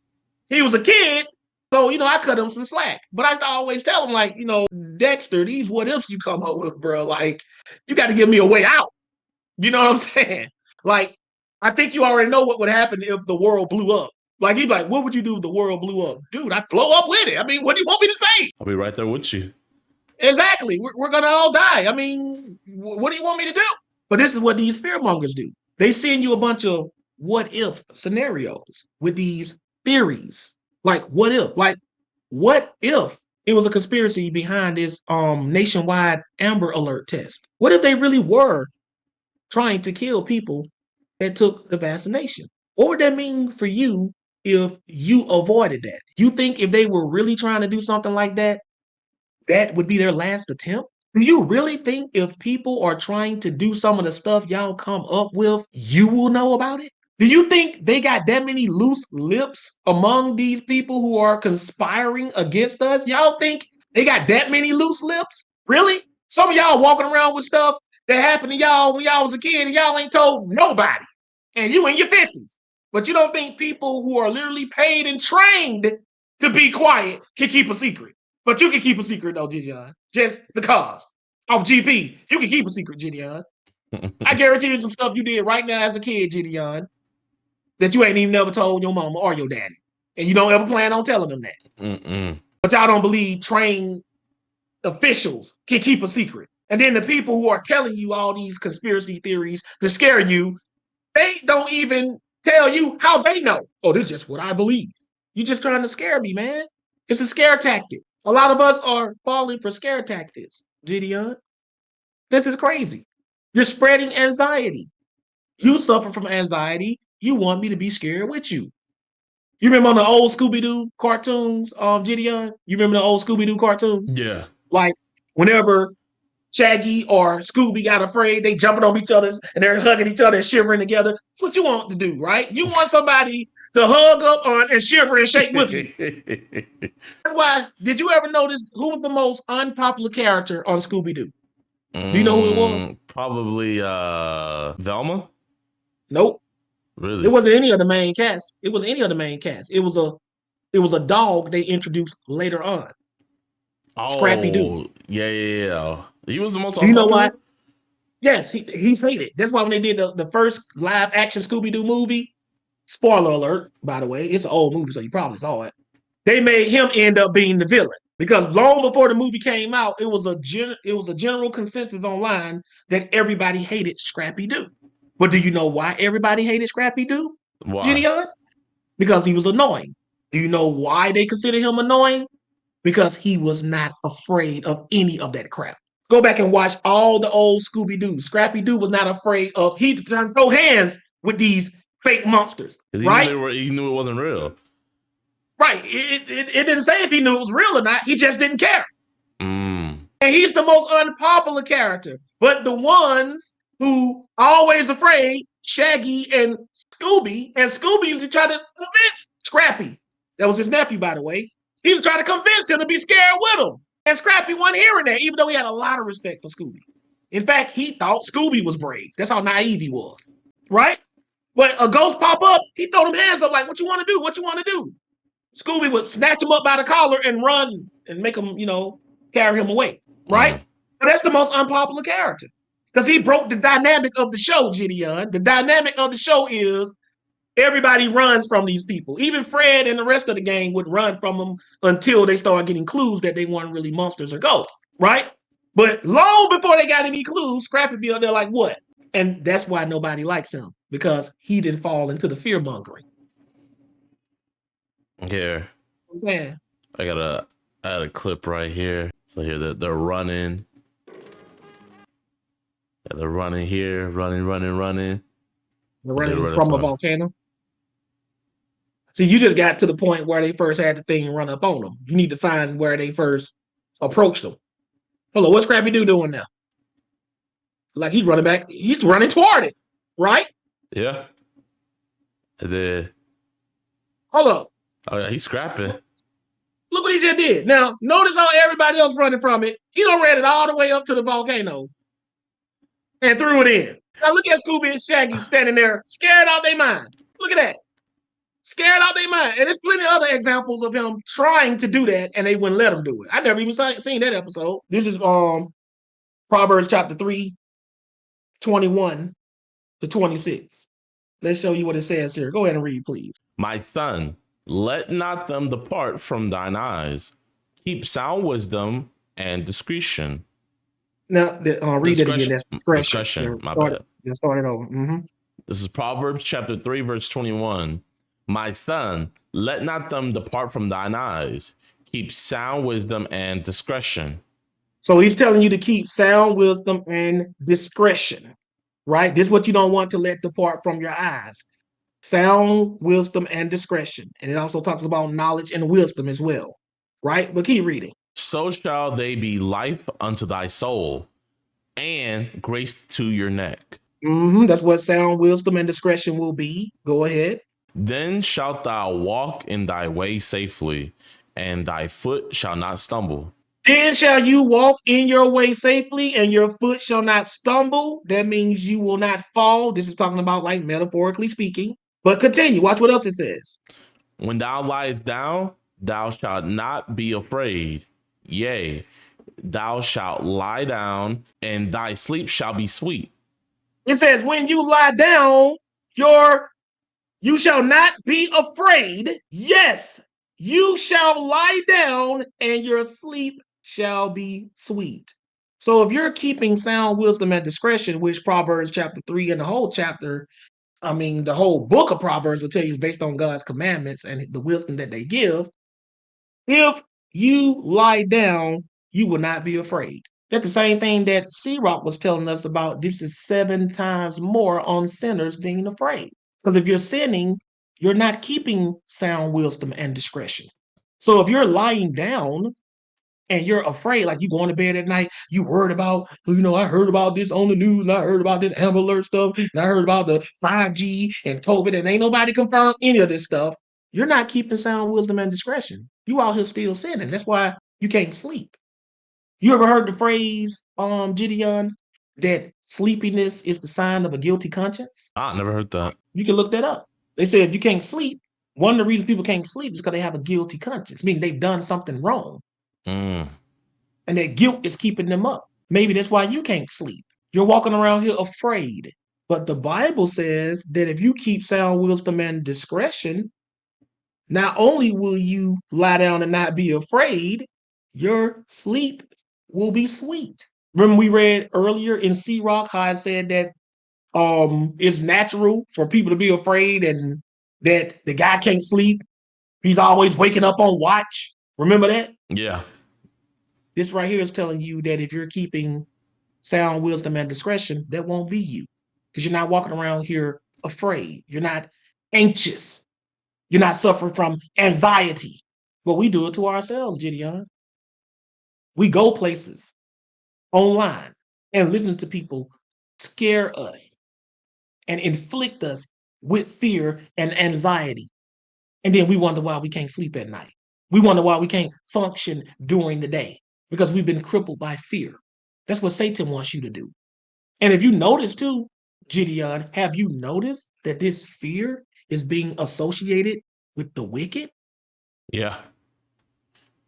he was a kid, So, I cut him some slack. But I always tell him, like, Dexter, these what ifs you come up with, bro. Like, you got to give me a way out. You know what I'm saying? Like, I think you already know what would happen if the world blew up. Like, he's like, what would you do if the world blew up? Dude, I'd blow up with it. I mean, what do you want me to say? I'll be right there with you. Exactly. We're going to all die. I mean, what do you want me to do? But this is what these fearmongers do. They send you a bunch of what if scenarios with these theories. Like, what if? Like, what if it was a conspiracy behind this nationwide Amber Alert test? What if they really were trying to kill people that took the vaccination? What would that mean for you if you avoided that? You think if they were really trying to do something like that, that would be their last attempt? Do you really think if people are trying to do some of the stuff y'all come up with, you will know about it? Do you think they got that many loose lips among these people who are conspiring against us? Y'all think they got that many loose lips? Really? Some of y'all walking around with stuff that happened to y'all when y'all was a kid and y'all ain't told nobody. And you in your 50s. But you don't think people who are literally paid and trained to be quiet can keep a secret. But you can keep a secret though, Gideon. Just because. Off GP, you can keep a secret, Gideon. I guarantee you some stuff you did right now as a kid, Gideon, that you ain't even never told your mama or your daddy. And you don't ever plan on telling them that. Mm-mm. But y'all don't believe trained officials can keep a secret. And then the people who are telling you all these conspiracy theories to scare you, they don't even tell you how they know. Oh, this is just what I believe. You're just trying to scare me, man. It's a scare tactic. A lot of us are falling for scare tactics, Gideon. This is crazy. You're spreading anxiety. You suffer from anxiety. You want me to be scared with you. You remember on the old Scooby Doo cartoons, Gideon? You remember the old Scooby Doo cartoons? Yeah. Like whenever Shaggy or Scooby got afraid, they jumping on each other and they're hugging each other and shivering together. That's what you want to do, right? You want somebody to hug up on and shiver and shake with you. That's why. Did you ever notice who was the most unpopular character on Scooby Doo? Do you know who it was? Probably Velma. Nope. Really? It wasn't any of the main cast. It was any of the main cast. It was a dog they introduced later on. Scrappy Doo. Oh, yeah. He was the most Do you know why? unpopular? Yes, he's hated. That's why when they did the first live action Scooby Doo movie, spoiler alert, by the way, it's an old movie, so you probably saw it. They made him end up being the villain because long before the movie came out, it was a general consensus online that everybody hated Scrappy Doo. But do you know why everybody hated Scrappy Doo, Why? Gideon? Because he was annoying. Do you know why they consider him annoying? Because he was not afraid of any of that crap. Go back and watch all the old Scooby Doo. Scrappy Doo was not afraid of, he trying to throw hands with these fake monsters, Because right? he knew it wasn't real. Right. It didn't say if he knew it was real or not. He just didn't care. Mm. And he's the most unpopular character. But the ones who are always afraid, Shaggy and Scooby used to try to convince Scrappy. That was his nephew, by the way. He was trying to convince him to be scared with him. And Scrappy wasn't hearing that, even though he had a lot of respect for Scooby. In fact, he thought Scooby was brave. That's how naive he was. Right? When a ghost pop up, he throw them hands up like, what you want to do? What you want to do? Scooby would snatch him up by the collar and run and make him, carry him away. Right? Mm. But that's the most unpopular character. Because he broke the dynamic of the show, Gideon. The dynamic of the show is everybody runs from these people. Even Fred and the rest of the gang would run from them until they start getting clues that they weren't really monsters or ghosts, right? But long before they got any clues, Scrappy be out there like, what? And that's why nobody likes him, because he didn't fall into the fear mongering. Here, Yeah. I got a clip right here. So here they're running. Yeah, they're running here, running. They're They're running running from a from. volcano. See, you just got to the point where they first had the thing run up on them. You need to find where they first approached them. Hold on, what's Scrappy Doo doing now? Like he's running back. He's running toward it, right? Yeah. And then, Hold up. oh yeah, he's scrapping. Look what he just did. Now, notice how everybody else running from it. He done ran it all the way up to the volcano and threw it in. Now look at Scooby and Shaggy standing there, scared out their mind. Look at that. Scared out their mind. And there's plenty of other examples of him trying to do that and they wouldn't let him do it. I never even seen that episode. This is Proverbs chapter 3, 21 to 26. Let's show you what it says here. Go ahead and read, please. My son, let not them depart from thine eyes. Keep sound wisdom and discretion. Now, read it again. That's discretion. Discretion, my bad. Let's start it over. Mm-hmm. This is Proverbs chapter 3, verse 21. My son, let not them depart from thine eyes. Keep sound wisdom and discretion. So he's telling you to keep sound wisdom and discretion, right? This is what you don't want to let depart from your eyes. Sound wisdom and discretion. And it also talks about knowledge and wisdom as well, right? But keep reading. So shall they be life unto thy soul and grace to your neck. Mm-hmm. That's what sound wisdom and discretion will be. Go ahead. Then shalt thou walk in thy way safely, and thy foot shall not stumble. Then shall you walk in your way safely, and your foot shall not stumble. That means you will not fall. This is talking about, like, metaphorically speaking. But continue. Watch what else it says. When thou liest down, thou shalt not be afraid. Yea, thou shalt lie down, and thy sleep shall be sweet. It says, when you lie down, you shall not be afraid. Yes, you shall lie down, and your sleep shall be sweet. So if you're keeping sound wisdom and discretion, which Proverbs chapter 3 and the whole chapter, the whole book of Proverbs will tell you is based on God's commandments and the wisdom that they give. If you lie down, you will not be afraid. That's the same thing that C-Rock was telling us about. This is 7 times more on sinners being afraid. Because if you're sinning, you're not keeping sound wisdom and discretion. So if you're lying down and you're afraid, like you going to bed at night, you worried about, I heard about this on the news, and I heard about this Amber Alert stuff, and I heard about the 5G and COVID, and ain't nobody confirmed any of this stuff. You're not keeping sound wisdom and discretion. You out here still sinning. That's why you can't sleep. You ever heard the phrase, Gideon, that sleepiness is the sign of a guilty conscience? I never heard that. You can look that up. They say if you can't sleep, one of the reasons people can't sleep is because they have a guilty conscience, meaning they've done something wrong. And that guilt is keeping them up. Maybe that's why you can't sleep. You're walking around here afraid. But the Bible says that if you keep sound wisdom and discretion, not only will you lie down and not be afraid, your sleep will be sweet. Remember we read earlier in C-Rock how I said that it's natural for people to be afraid and that the guy can't sleep. He's always waking up on watch. Remember that? Yeah. This right here is telling you that if you're keeping sound wisdom and discretion, that won't be you. Because you're not walking around here afraid. You're not anxious. You're not suffering from anxiety. But we do it to ourselves, Gideon. We go places online and listen to people scare us and inflict us with fear and anxiety. And then we wonder why we can't sleep at night. We wonder why we can't function during the day because we've been crippled by fear. That's what Satan wants you to do. And if you notice too, Gideon, have you noticed that this fear is being associated with the wicked? Yeah.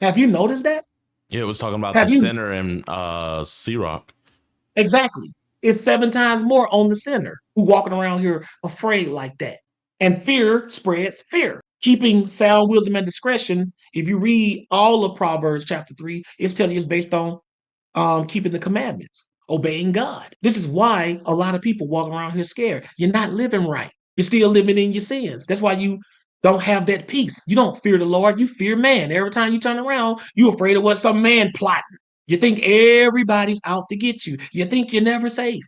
Have you noticed that? Yeah, it was talking about Have the you? sinner and C-Rock. Exactly. It's 7 times more on the sinner who walking around here afraid like that. And fear spreads fear. Keeping sound wisdom and discretion, if you read all of Proverbs chapter 3, it's telling you it's based on keeping the commandments, obeying God. This is why a lot of people walk around here scared. You're not living right. You're still living in your sins. That's why you don't have that peace. You don't fear the Lord. You fear man. Every time you turn around, you're afraid of what some man plotting. You think everybody's out to get you. You think you're never safe.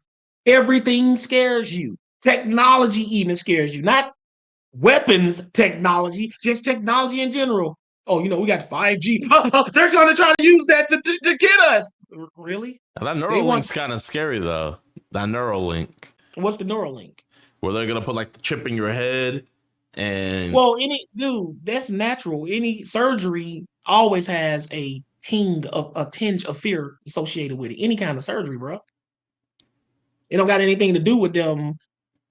Everything scares you. Technology even scares you. Not weapons technology, just technology in general. Oh, we got 5G. They're going to try to use that to get us. Really? Now, that They want. Neuralink's kind of scary though. That Neuralink, What's the Neuralink? where they're gonna put like the chip in your head, and Well, that's natural. Any surgery always has a tinge of fear associated with it. Any kind of surgery, bro. It don't got anything to do with them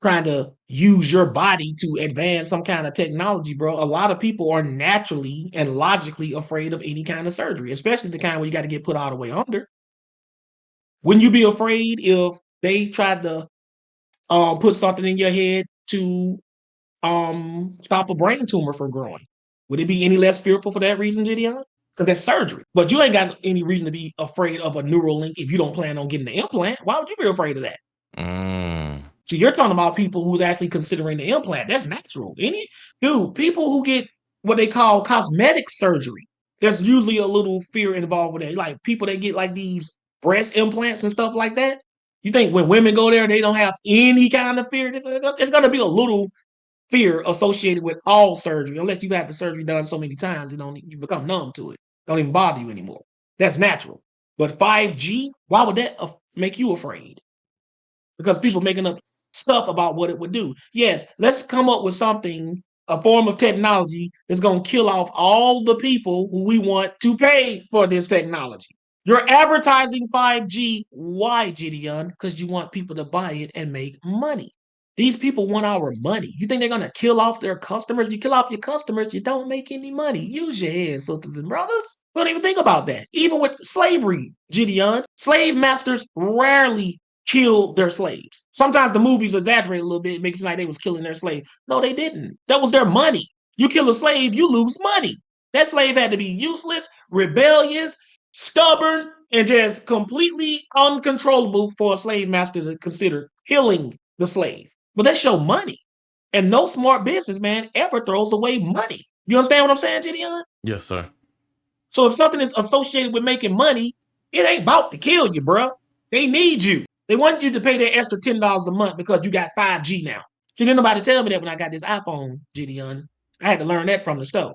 trying to use your body to advance some kind of technology, bro. A lot of people are naturally and logically afraid of any kind of surgery, especially the kind where you got to get put all the way under. Wouldn't you be afraid if they tried to put something in your head to stop a brain tumor from growing? Would it be any less fearful for that reason, Gideon? Because that's surgery. But you ain't got any reason to be afraid of a neural link if you don't plan on getting the implant. Why would you be afraid of that? Mm. So you're talking about people who's actually considering the implant. That's natural. People who get what they call cosmetic surgery, there's usually a little fear involved with it. Like people that get like these breast implants and stuff like that. You think when women go there, they don't have any kind of fear? There's going to be a little fear associated with all surgery, unless you've had the surgery done so many times, you become numb to it. Don't even bother you anymore. That's natural. But 5G, why would that make you afraid? Because people making up stuff about what it would do. Yes, let's come up with something, a form of technology that's going to kill off all the people who we want to pay for this technology. You're advertising 5G. Why, Gideon? Because you want people to buy it and make money. These people want our money. You think they're going to kill off their customers? You kill off your customers, you don't make any money. Use your head, sisters and brothers. Don't even think about that. Even with slavery, Gideon, slave masters rarely killed their slaves. Sometimes the movies exaggerate a little bit, makes it like they was killing their slaves. No, they didn't. That was their money. You kill a slave, you lose money. That slave had to be useless, rebellious, stubborn, and just completely uncontrollable for a slave master to consider killing the slave. But that's your money. And no smart businessman ever throws away money. You understand what I'm saying, Gideon? Yes, sir. So if something is associated with making money, it ain't about to kill you, bro. They need you. They want you to pay that extra $10 a month because you got 5G now. See, didn't nobody tell me that when I got this iPhone, Gideon. I had to learn that from the store.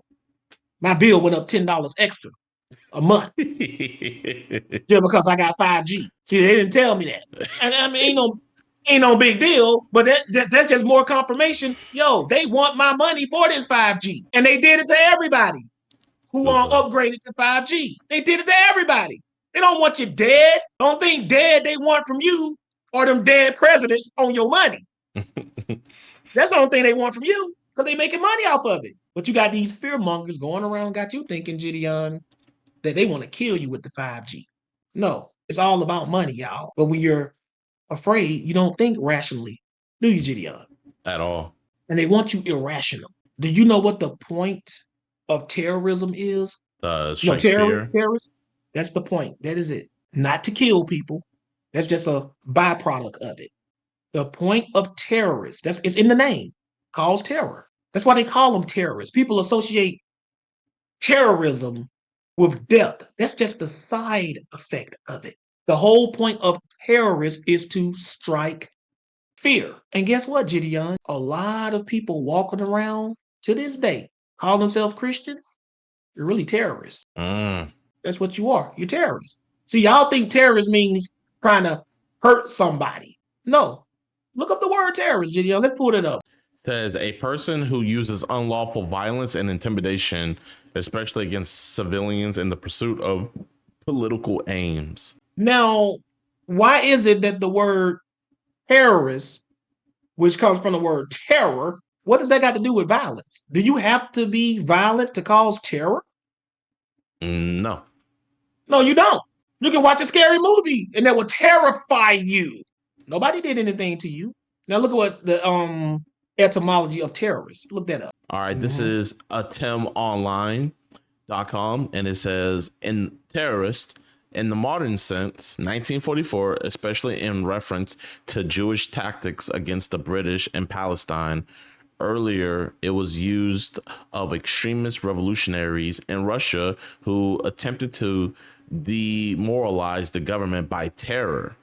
My bill went up $10 extra a month just because I got 5G. See, they didn't tell me that. And I mean, ain't no big deal, but that's just more confirmation. Yo, they want my money for this 5G. And they did it to everybody who Yes, sir. upgraded to 5G. They did it to everybody. They don't want you dead. Don't think dead they want from you or them dead presidents on your money. That's the only thing they want from you because they making money off of it. But you got these fear mongers going around, got you thinking, Gideon, that they want to kill you with the 5G. No, it's all about money, y'all. But when you're afraid, you don't think rationally, do you, Gideon? At all. And they want you irrational. Do you know what the point of terrorism is? No, Strike fear. terrorists. That's the point. That is it. Not to kill people. That's just a byproduct of it. The point of terrorists, that's it's in the name, cause terror. That's why they call them terrorists. People associate terrorism with death. That's just the side effect of it. The whole point of terrorists is to strike fear. And guess what, Gideon? A lot of people walking around to this day call themselves Christians. You're really terrorists. Mm. That's what you are. You're terrorists. See, y'all think terrorist means trying to hurt somebody. No. Look up the word terrorist, Gideon. Let's pull it up. Says a person who uses unlawful violence and intimidation, especially against civilians in the pursuit of political aims. Now, why is it that the word terrorist, which comes from the word terror, what does that got to do with violence? Do you have to be violent to cause terror? No. No, you don't. You can watch a scary movie and that will terrify you. Nobody did anything to you. Now look at what the etymology of terrorist. Look that up. All right. This Mhm. is atimonline.com, and it says in terrorist in the modern sense 1944, especially in reference to Jewish tactics against the British in Palestine. Earlier, it was used of extremist revolutionaries in Russia who attempted to demoralize the government by terror.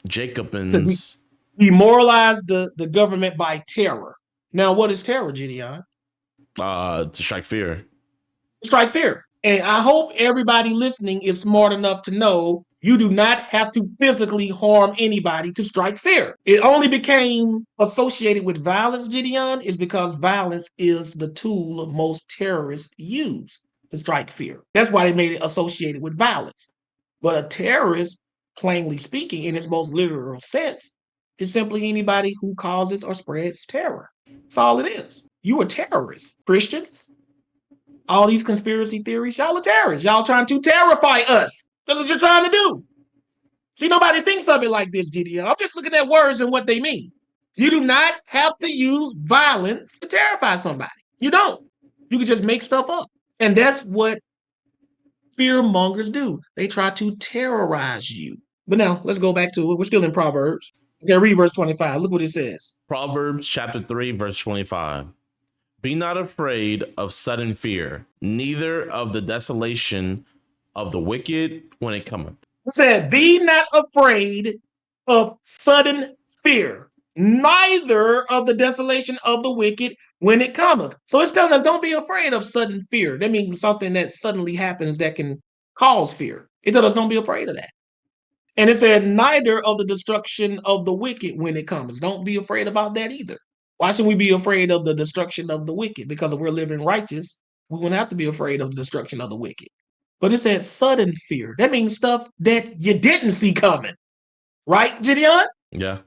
To Jacobins, demoralize the government by terror. Now, what is terror, Gideon? to strike fear. Strike fear. And I hope everybody listening is smart enough to know you do not have to physically harm anybody to strike fear. It only became associated with violence, Gideon, is because violence is the tool most terrorists use to strike fear. That's why they made it associated with violence. But a terrorist, plainly speaking, in its most literal sense, It's simply anybody who causes or spreads terror. That's all it is. You are terrorists. Christians, all these conspiracy theories, y'all are terrorists. Y'all trying to terrify us. That's what you're trying to do. See, nobody thinks of it like this, GDL. I'm just looking at words and what they mean. You do not have to use violence to terrify somebody. You don't. You can just make stuff up. And that's what fear mongers do. They try to terrorize you. But now let's go back to it. We're still in Proverbs. Okay, read verse 25. Look what it says. Proverbs chapter 3, verse 25. Be not afraid of sudden fear, neither of the desolation of the wicked when it cometh. It said, be not afraid of sudden fear, neither of the desolation of the wicked when it cometh. So it's telling them, don't be afraid of sudden fear. That means something that suddenly happens that can cause fear. It tells us don't be afraid of that. And it said, neither of the destruction of the wicked when it comes. Don't be afraid about that either. Why should we be afraid of the destruction of the wicked? Because if we're living righteous, we wouldn't have to be afraid of the destruction of the wicked. But it said sudden fear. That means stuff that you didn't see coming. Right, Gideon? Yeah.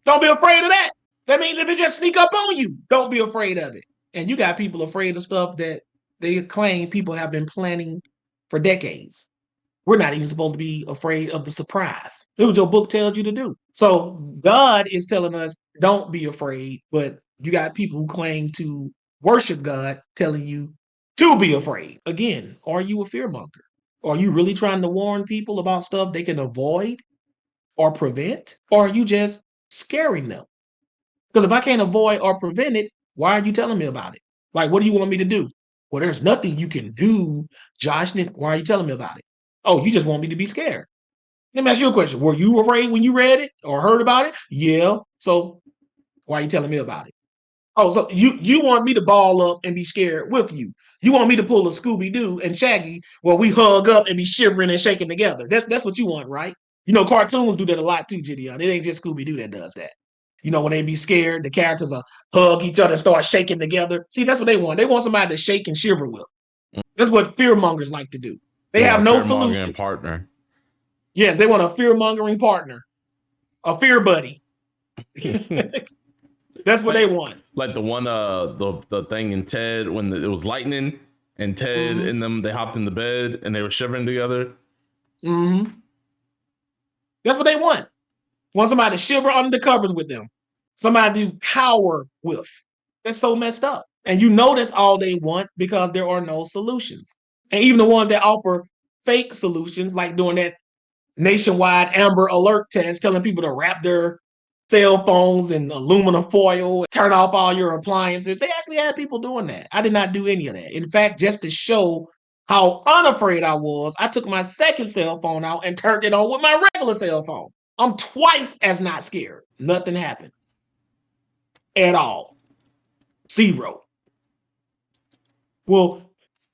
Don't be afraid of that. That means if it just sneak up on you, don't be afraid of it. And you got people afraid of stuff that they claim people have been planning for decades. We're not even supposed to be afraid of the surprise. It was your book tells you to do. So God is telling us, don't be afraid. But you got people who claim to worship God telling you to be afraid. Again, are you a fearmonger? Are you really trying to warn people about stuff they can avoid or prevent? Or are you just scaring them? Because if I can't avoid or prevent it, why are you telling me about it? Like, what do you want me to do? Well, there's nothing you can do, Josh. Why are you telling me about it? Oh, you just want me to be scared. Let me ask you a question. Were you afraid when you read it or heard about it? Yeah. So why are you telling me about it? Oh, so you want me to ball up and be scared with you. You want me to pull a Scooby-Doo and Shaggy where we hug up and be shivering and shaking together. That's what you want, right? You know, cartoons do that a lot too, Gideon. It ain't just Scooby-Doo that does that. You know, when they be scared, the characters will hug each other and start shaking together. See, that's what they want. They want somebody to shake and shiver with. That's what fear mongers like to do. They They want have a no fear mongering solution. partner. Yes, they want a fear mongering partner, a fear buddy. That's what like they want. like the one the thing in Ted when it was lightning and Ted Mm-hmm. and them they hopped in the bed and they were shivering together. Mm-hmm. That's what they want. Want somebody to shiver under the covers with them. Somebody to cower with. That's so messed up. And you know that's all they want because there are no solutions. And even the ones that offer fake solutions, like doing that nationwide Amber Alert test, telling people to wrap their cell phones in aluminum foil, turn off all your appliances. They actually had people doing that. I did not do any of that. In fact, just to show how unafraid I was, I took my second cell phone out and turned it on with my regular cell phone. I'm twice as not scared. Nothing happened at all. Zero. Well,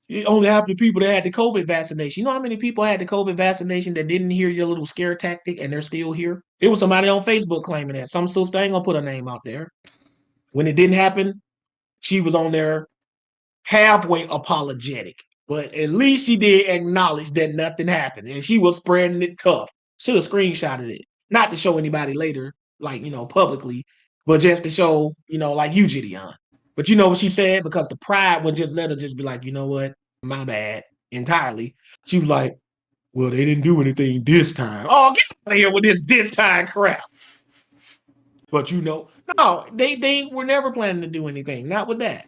it only happened to people that had the COVID vaccination. You know how many people had the COVID vaccination that didn't hear your little scare tactic and they're still here? It was somebody on Facebook claiming that. Some sister ain't gonna put her name out there. When it didn't happen, she was on there halfway apologetic. But at least she did acknowledge that nothing happened. And she was spreading it tough. Should have screenshotted it. Not to show anybody later, like, publicly, but just to show, like you, Gideon. But you know what she said? Because the pride would just let her just be like, you know what? My bad entirely. She was like, well, they didn't do anything this time. Oh, get out of here with this time crap. But no, they were never planning to do anything. Not with that.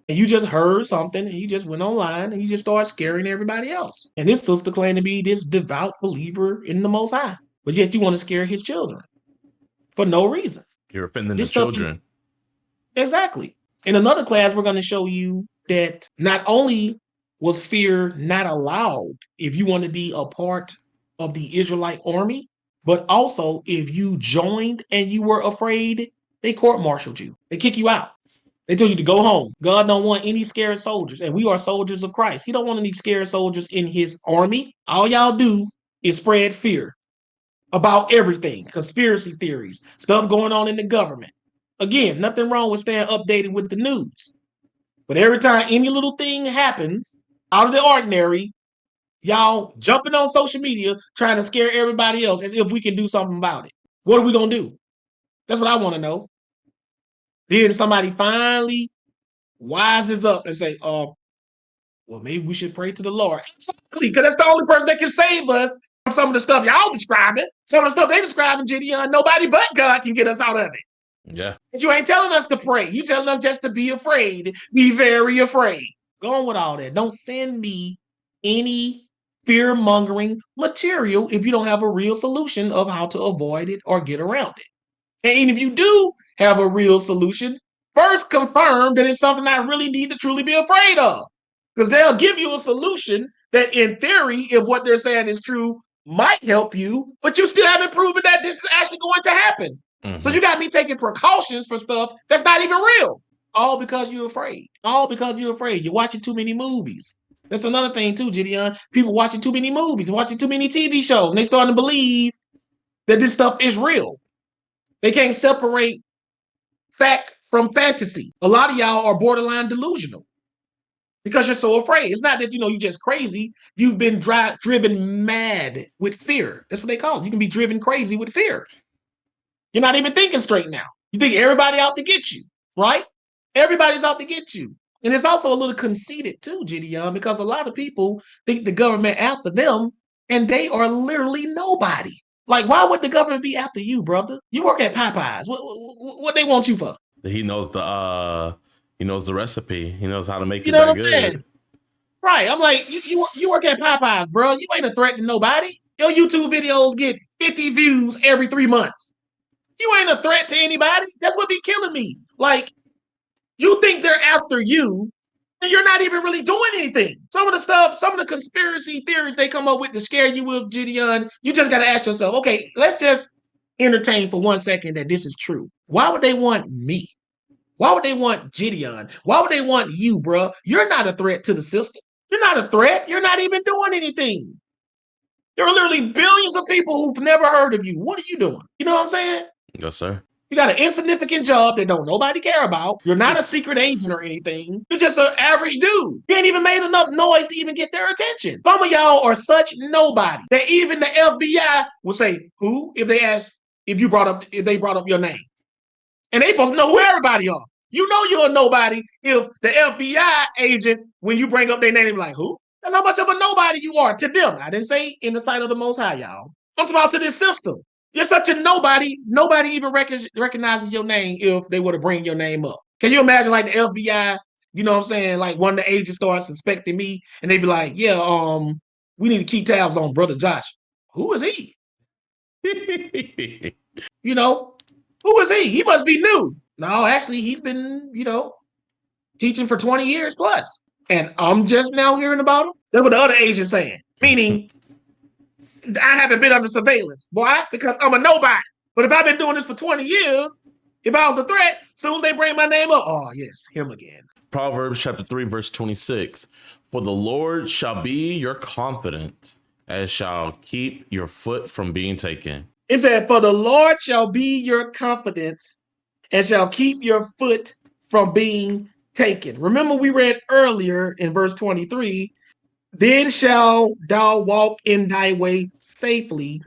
And you just heard something and you just went online and you just started scaring everybody else. And this sister claimed to be this devout believer in the Most High, but yet you want to scare his children for no reason. You're offending the This stuff is children. exactly. In another class, we're going to show you that not only was fear not allowed if you want to be a part of the Israelite army, but also if you joined and you were afraid, they court-martialed you. They kick you out. They told you to go home. God don't want any scared soldiers, and we are soldiers of Christ. He don't want any scared soldiers in his army. All y'all do is spread fear about everything, conspiracy theories, stuff going on in the government. Again, nothing wrong with staying updated with the news. But every time any little thing happens out of the ordinary, y'all jumping on social media trying to scare everybody else as if we can do something about it. What are we going to do? That's what I want to know. Then somebody finally wises up and say, well, maybe we should pray to the Lord. Exactly, because that's the only person that can save us from some of the stuff y'all describing. Some of the stuff they describing, Gideon, nobody but God can get us out of it. Yeah. But you ain't telling us to pray. You telling us just to be afraid. Be very afraid. Go on with all that. Don't send me any fear-mongering material if you don't have a real solution of how to avoid it or get around it. And if you do have a real solution, first confirm that it's something I really need to truly be afraid of. Because they'll give you a solution that, in theory, if what they're saying is true, might help you, but you still haven't proven that this is actually going to happen. So you got me taking precautions for stuff that's not even real. All because you're afraid. All because you're afraid. You're watching too many movies. That's another thing too, Gideon. People watching too many movies, watching too many TV shows, and they starting to believe that this stuff is real. They can't separate fact from fantasy. A lot of y'all are borderline delusional because you're so afraid. It's not that you're just crazy. You've been driven mad with fear. That's what they call it. You can be driven crazy with fear. You're not even thinking straight now. You think everybody out to get you, right? Everybody's out to get you. And it's also a little conceited too, Gideon, because a lot of people think the government after them, and they are literally nobody. Like, why would the government be after you, brother? You work at Popeyes. What they want you for? He knows the recipe. He knows how to make You it know what that I'm saying? good. Right. I'm like, you work at Popeyes, bro. You ain't a threat to nobody. Your YouTube videos get 50 views every 3 months. You ain't a threat to anybody. That's what be killing me. Like, you think they're after you, and you're not even really doing anything. Some of the conspiracy theories they come up with to scare you with, Gideon, you just got to ask yourself, okay, let's just entertain for 1 second that this is true. Why would they want me? Why would they want Gideon? Why would they want you, bro? You're not a threat to the system. You're not a threat. You're not even doing anything. There are literally billions of people who've never heard of you. What are you doing? You know what I'm saying? Yes, sir. You got an insignificant job that don't nobody care about. You're not a secret agent or anything. You're just an average dude. You ain't even made enough noise to even get their attention. Some of y'all are such nobody that even the FBI will say, who? If they brought up your name. And they supposed to know who everybody are. You know you're a nobody if the FBI agent, when you bring up their name, like, who? That's how much of a nobody you are to them. I didn't say in the sight of the Most High, y'all. I'm talking about to this system. You're such a nobody. Nobody even recognizes your name if they were to bring your name up. Can you imagine, like, the FBI? You know what I'm saying? Like, one of the agents starts suspecting me, and they be like, "Yeah, we need to keep tabs on Brother Josh. Who is he? You know, who is he? He must be new. No, actually, he's been, teaching for 20 years plus. And I'm just now hearing about him. That's what the other agent's saying. Meaning, I haven't been under surveillance. Why? Because I'm a nobody. But if I've been doing this for 20 years, if I was a threat, soon as they bring my name up, oh, yes, him again. Proverbs chapter 3, verse 26. For the Lord shall be your confidence, as shall keep your foot from being taken. It said, for the Lord shall be your confidence and shall keep your foot from being taken. Remember, we read earlier in verse 23, then shall thou walk in thy way safely,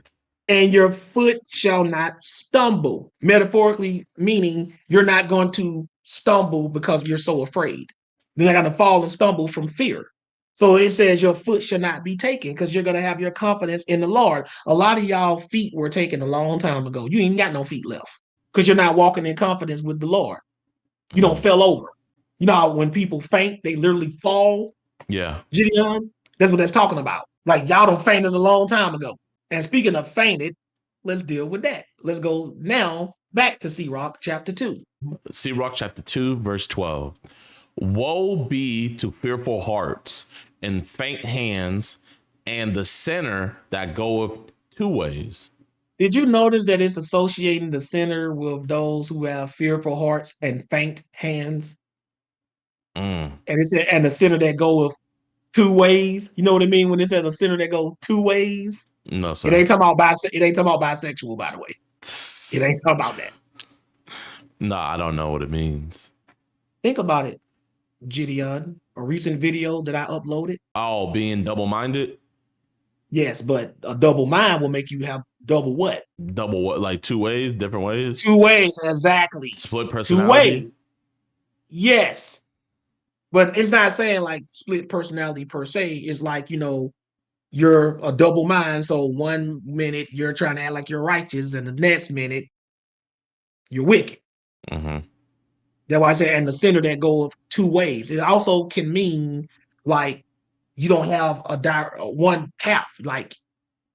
and your foot shall not stumble. Metaphorically, meaning you're not going to stumble because you're so afraid. You're not going to fall and stumble from fear. So it says your foot shall not be taken because you're going to have your confidence in the Lord. A lot of y'all feet were taken a long time ago. You ain't got no feet left because you're not walking in confidence with the Lord. You don't fell over. You know how when people faint, they literally fall? Yeah. Gideon, that's what that's talking about. Like, y'all done fainted a long time ago. And speaking of fainted, let's deal with that. Let's go now back to Sirach chapter 2. Sirach chapter 2, verse 12. Woe be to fearful hearts and faint hands, and the sinner that goeth two ways. Did you notice that it's associating the sinner with those who have fearful hearts and faint hands? Mm. And it's and the sinner that goeth two ways. You know what I mean when it says a sinner that go two ways? No, It sir. ain't talking about it ain't talking about bisexual, by the way. It ain't talking about that. No, I don't know what it means. Think about it, Gideon. A recent video that I uploaded. Oh, being double minded? Yes, but a double mind will make you have Double what? Double what? Like two ways, different ways? Two ways, exactly. Split Two personality? ways. Yes. But it's not saying like split personality per se. It's like, you're a double mind. So 1 minute you're trying to act like you're righteous, and the next minute you're wicked. Mm-hmm. That's why I say, and the center that goes two ways. It also can mean like you don't have one path. Like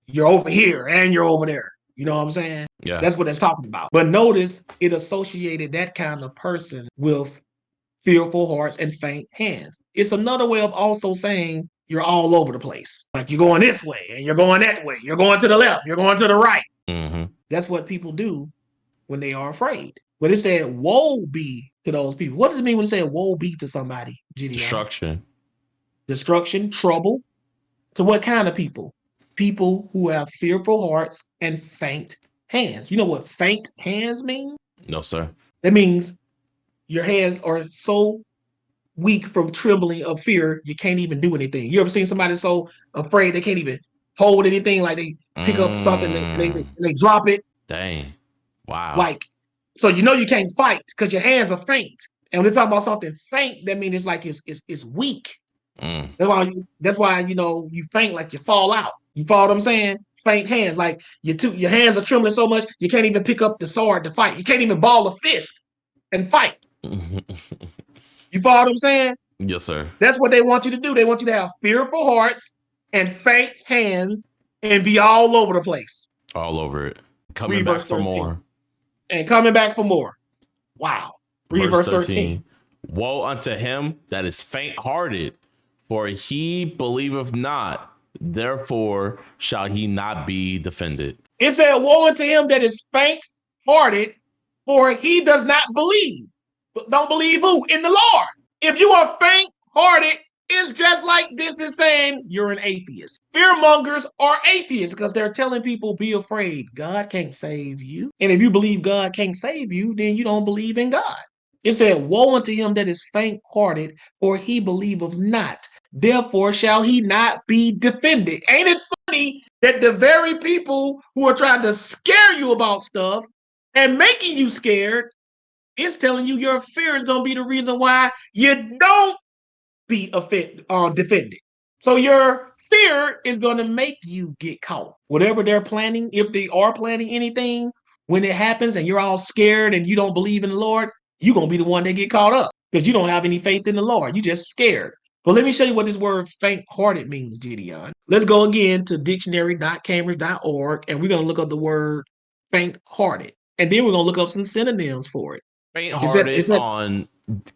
you're over here and you're over there. You know what I'm saying? Yeah. That's what it's talking about. But notice it associated that kind of person with fearful hearts and faint hands. It's another way of also saying you're all over the place. Like you're going this way and you're going that way. You're going to the left. You're going to the right. Mm-hmm. That's what people do when they are afraid. But it said, woe be to those people. What does it mean when it said woe be to somebody, Gideon? Destruction, trouble. To what kind of people? People who have fearful hearts and faint hands. You know what faint hands mean? No, sir. That means your hands are so weak from trembling of fear, you can't even do anything. You ever seen somebody so afraid they can't even hold anything? Like they pick up something, they drop it. Dang. Wow. Like, so you can't fight because your hands are faint. And when they talk about something faint, that means it's like it's weak. Mm. That's why you faint, like you fall out. You follow what I'm saying? Faint hands, like your hands are trembling so much you can't even pick up the sword to fight. You can't even ball a fist and fight. You follow what I'm saying? Yes, sir. That's what they want you to do. They want you to have fearful hearts and faint hands and be all over the place. All over it. Coming Read back verse for 13. more. And coming back for more. Wow. Read verse 13. Woe unto him that is faint-hearted, for he believeth not, therefore shall he not be defended. It said, woe unto him that is faint-hearted, for he does not believe. But don't believe who? In the Lord. If you are faint-hearted, it's just like this is saying you're an atheist. Fearmongers are atheists because they're telling people, be afraid. God can't save you. And if you believe God can't save you, then you don't believe in God. It said, woe unto him that is faint-hearted, for he believeth not. Therefore shall he not be defended. Ain't it funny that the very people who are trying to scare you about stuff and making you scared is telling you your fear is going to be the reason why you don't be defended. So your fear is going to make you get caught. Whatever they're planning, if they are planning anything, when it happens and you're all scared and you don't believe in the Lord, you're going to be the one that get caught up because you don't have any faith in the Lord. You're just scared. But let me show you what this word faint-hearted means, Gideon. Let's go again to dictionary.cambridge.org, and we're going to look up the word faint-hearted. And then we're going to look up some synonyms for it. Faint-hearted on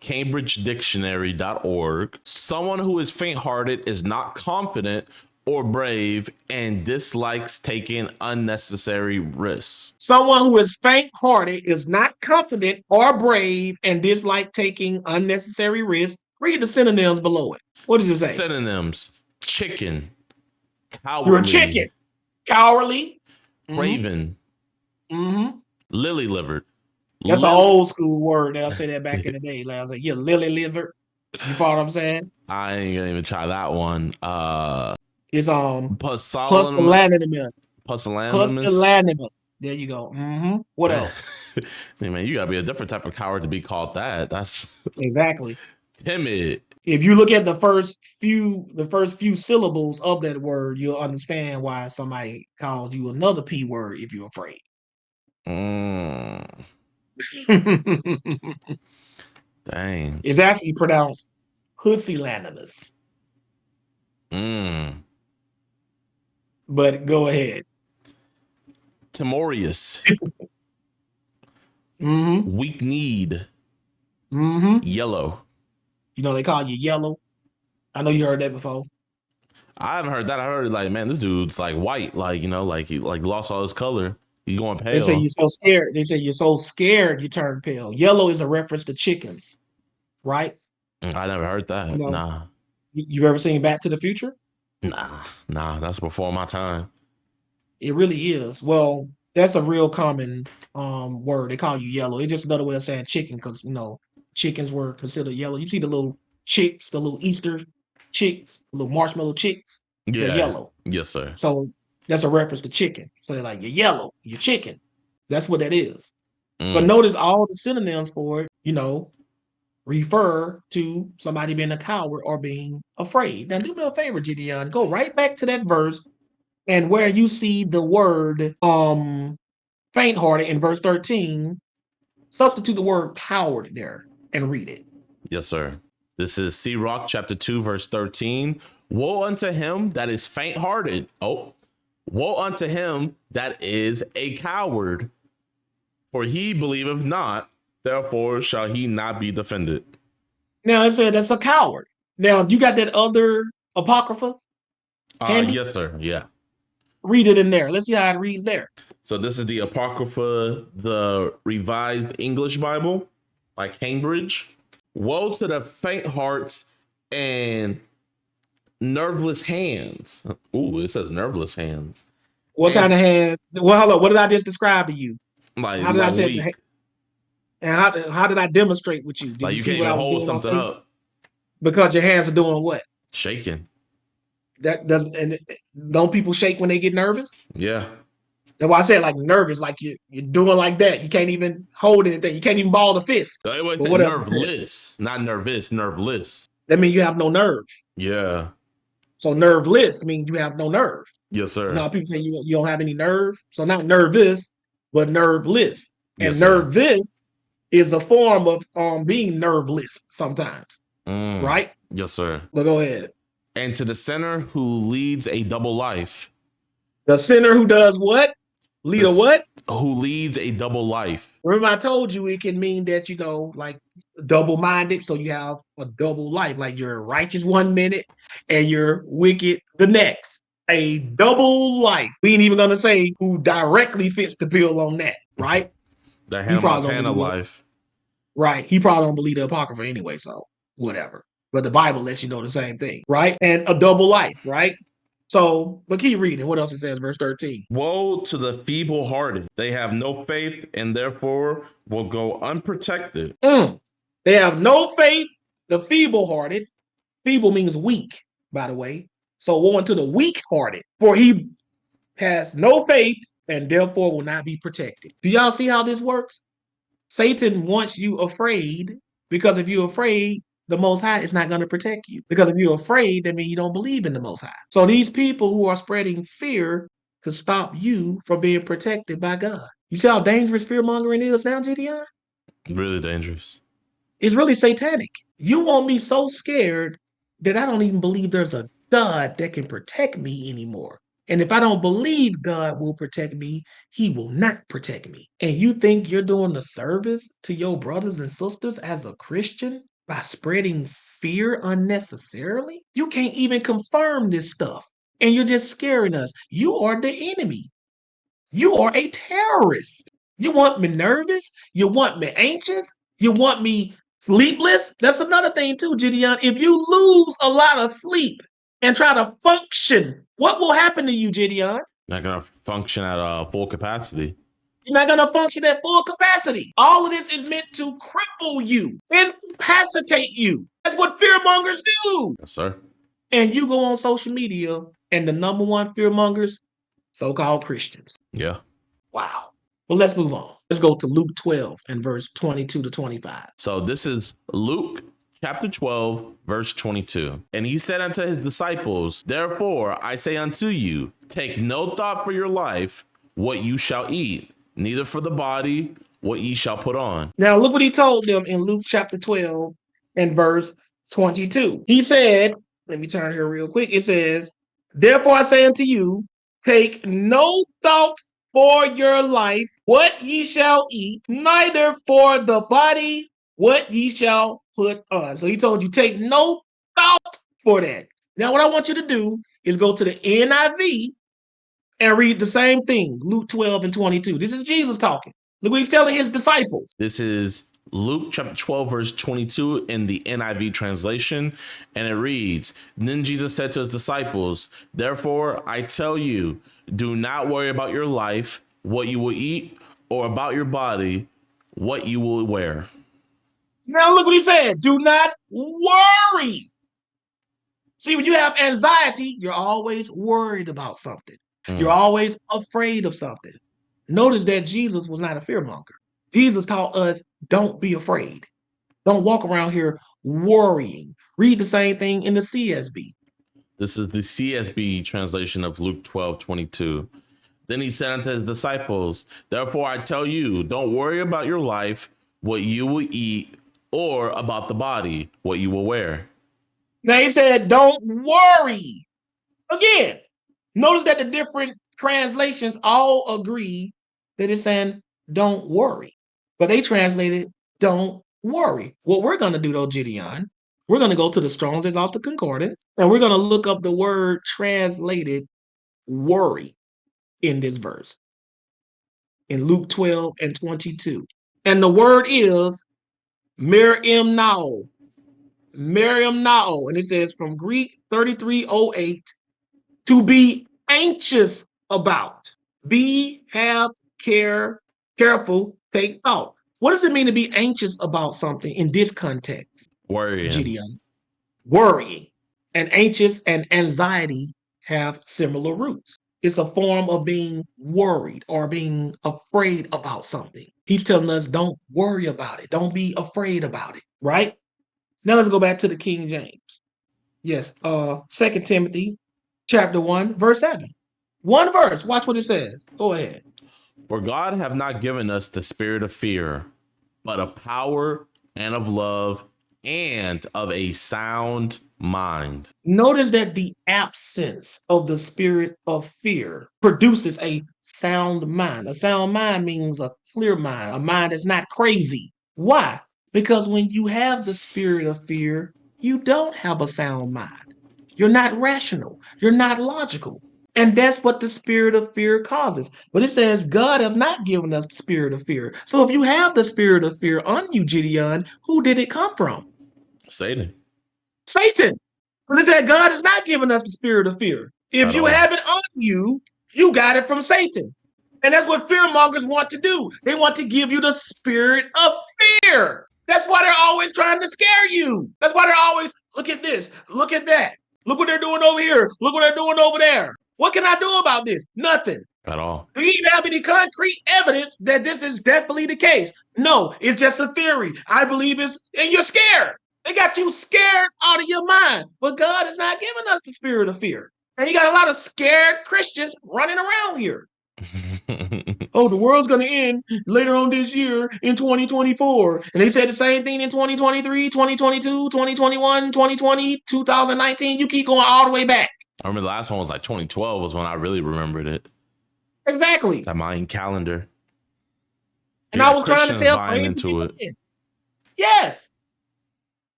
cambridgedictionary.org. Someone who is faint-hearted is not confident or brave and dislikes taking unnecessary risks. Someone who is faint-hearted is not confident or brave and dislike taking unnecessary risks. Read the synonyms below it. What does it say? Synonyms: chicken, cowardly, you're a chicken, cowardly, craven, lily-livered. That's an old school word. They'll say that back in the day. Like I was like, you're lily-livered. You follow what I'm saying? I ain't gonna even try that one. It's pusillanimous. Pusillanimous. There you go. What else? Hey, man, you gotta be a different type of coward to be called that. That's exactly timid. If you look at the first few syllables of that word, you'll understand why somebody calls you another P word if you're afraid. Dang. It's actually pronounced pusillanimous. But go ahead. Timorous. Weak-kneed. Yellow. You know they call you yellow. I know you heard that before. I haven't heard that. I heard like, man, this dude's like white, like like he like lost all his color. He's going pale. They say you're so scared. They say you're so scared you turn pale. Yellow is a reference to chickens, right? I never heard that. Nah. You've ever seen Back to the Future? Nah, that's before my time. It really is. Well, that's a real common word. They call you yellow. It's just another way of saying chicken because chickens were considered yellow. You see the little chicks, the little Easter chicks, little marshmallow chicks. Yeah. They're yellow. Yes, sir. So That's a reference to chicken. So they're like, you're yellow, you're chicken. That's what that is. But Mm. notice all the synonyms for it, refer to somebody being a coward or being afraid. Now, do me a favor, Gideon. Go right back to that verse and where you see the word faint-hearted in verse 13, substitute the word coward there and read it. Yes, sir. This is Sirach chapter 2, verse 13. Woe unto him that is faint hearted. Oh, woe unto him that is a coward, for he believeth not, therefore shall he not be defended. Now it said that's a coward. Now, you got that other apocrypha handy? Yes, sir. Yeah. Read it in there. Let's see how it reads there. So this is the Apocrypha, the Revised English Bible by Cambridge. Woe to the faint hearts and nerveless hands. Ooh, it says nerveless hands. What kind of hands? Well, hello. What did I just describe to you? How did I say weak. And how did I demonstrate with you? Did Like you you see can't what I even was hold doing on something screen? up. Because your hands are doing what? Shaking. That doesn't. And don't people shake when they get nervous? Yeah. That's why I said like nervous, like you're doing like that. You can't even hold anything. You can't even ball the fist. It was But what else is there? nerveless, not nervous, nerveless. That means you have no nerve. Yeah. So nerveless means you have no nerve. Yes, sir. Now people say you don't have any nerve. So not nervous, but nerveless. And Yes, sir. nervous is a form of being nerveless sometimes. Right? Yes, sir. But go ahead. And to the sinner who leads a double life. The sinner who does what? Lead a what? Who leads a double life. Remember, I told you it can mean that, like double-minded. So you have a double life, like you're righteous one minute and you're wicked the next. A double life. We ain't even gonna say who directly fits the bill on that, right? The Hannah Montana life. Right. He probably don't believe the Apocrypha anyway, so whatever. But the Bible lets you know the same thing, right? And a double life, right? So, but keep reading. What else it says, verse 13? Woe to the feeble-hearted. They have no faith and therefore will go unprotected. They have no faith, the feeble-hearted. Feeble means weak, by the way. So woe unto the weak-hearted, for he has no faith and therefore will not be protected. Do y'all see how this works? Satan wants you afraid because if you're afraid, the Most High is not going to protect you. Because if you're afraid, that means you don't believe in the Most High. So these people who are spreading fear to stop you from being protected by God. You see how dangerous fear mongering is now, Gideon? Really dangerous. It's really satanic. You want me so scared that I don't even believe there's a God that can protect me anymore. And if I don't believe God will protect me, he will not protect me. And you think you're doing a service to your brothers and sisters as a Christian by spreading fear unnecessarily? You can't even confirm this stuff. And you're just scaring us. You are the enemy. You are a terrorist. You want me nervous? You want me anxious? You want me sleepless? That's another thing too, Gideon. If you lose a lot of sleep and try to function, what will happen to you, Gideon? Not gonna function at full capacity. You're not going to function at full capacity. All of this is meant to cripple you, incapacitate you. That's what fearmongers do. Yes, sir. And you go on social media, and the number one fearmongers, so-called Christians. Yeah. Wow. Well, let's move on. Let's go to Luke 12 and verse 22 to 25. So this is Luke chapter 12, verse 22. And he said unto his disciples, therefore I say unto you, take no thought for your life, what you shall eat, neither for the body, what ye shall put on. Now look what he told them in Luke chapter 12 and verse 22. He said, let me turn here real quick. It says, therefore I say unto you, take no thought for your life, what ye shall eat, neither for the body, what ye shall put on. So he told you, take no thought for that. Now, what I want you to do is go to the NIV and read the same thing, Luke 12 and 22. This is Jesus talking. Look what he's telling his disciples. This is Luke chapter 12, verse 22 in the NIV translation. And it reads, then Jesus said to his disciples, therefore I tell you, do not worry about your life, what you will eat, or about your body, what you will wear. Now look what he said. Do not worry. See, when you have anxiety, you're always worried about something. You're always afraid of something. Notice that Jesus was not a fearmonger. Jesus taught us, don't be afraid. Don't walk around here worrying. Read the same thing in the CSB. This is the CSB translation of Luke 12:22. Then he said unto his disciples, therefore I tell you, don't worry about your life, what you will eat, or about the body, what you will wear. Now he said, don't worry. Again, notice that the different translations all agree that it's saying, don't worry. But they translated, don't worry. What we're going to do, though, Gideon, we're going to go to the Strong's Exhaustive Concordance, and we're going to look up the word translated worry in this verse in Luke 12:22. And the word is Miriam Nao. Miriam Nao. And it says from Greek 3308, to be anxious about. Be, have, care, careful, take thought. What does it mean to be anxious about something in this context, Worrying. Gideon? Worrying. And anxious and anxiety have similar roots. It's a form of being worried or being afraid about something. He's telling us, don't worry about it. Don't be afraid about it, right? Now let's go back to the King James. Yes, 2 Timothy chapter 1, verse 7. One verse. Watch what it says. Go ahead. For God have not given us the spirit of fear, but of power and of love and of a sound mind. Notice that the absence of the spirit of fear produces a sound mind. A sound mind means a clear mind, a mind that's not crazy. Why? Because when you have the spirit of fear, you don't have a sound mind. You're not rational. You're not logical. And that's what the spirit of fear causes. But it says, God have not given us the spirit of fear. So if you have the spirit of fear on you, Gideon, who did it come from? Satan. Satan. Because it said, God has not given us the spirit of fear. If At you all. have it on you, you got it from Satan. And that's what fear mongers want to do. They want to give you the spirit of fear. That's why they're always trying to scare you. That's why they're always, look at this, look at that. Look what they're doing over here. Look what they're doing over there. What can I do about this? Nothing. At all. Do you even have any concrete evidence that this is definitely the case? No, it's just a theory. I believe it's, and you're scared. They got you scared out of your mind. But God has not given us the spirit of fear. And you got a lot of scared Christians running around here. Oh, the world's going to end later on this year in 2024. And they said the same thing in 2023, 2022, 2021, 2020, 2019. You keep going all the way back. I remember the last one was like 2012 was when I really remembered it. Exactly. That Mayan calendar. And I was trying to tell buying crazy into people it. this. Yes.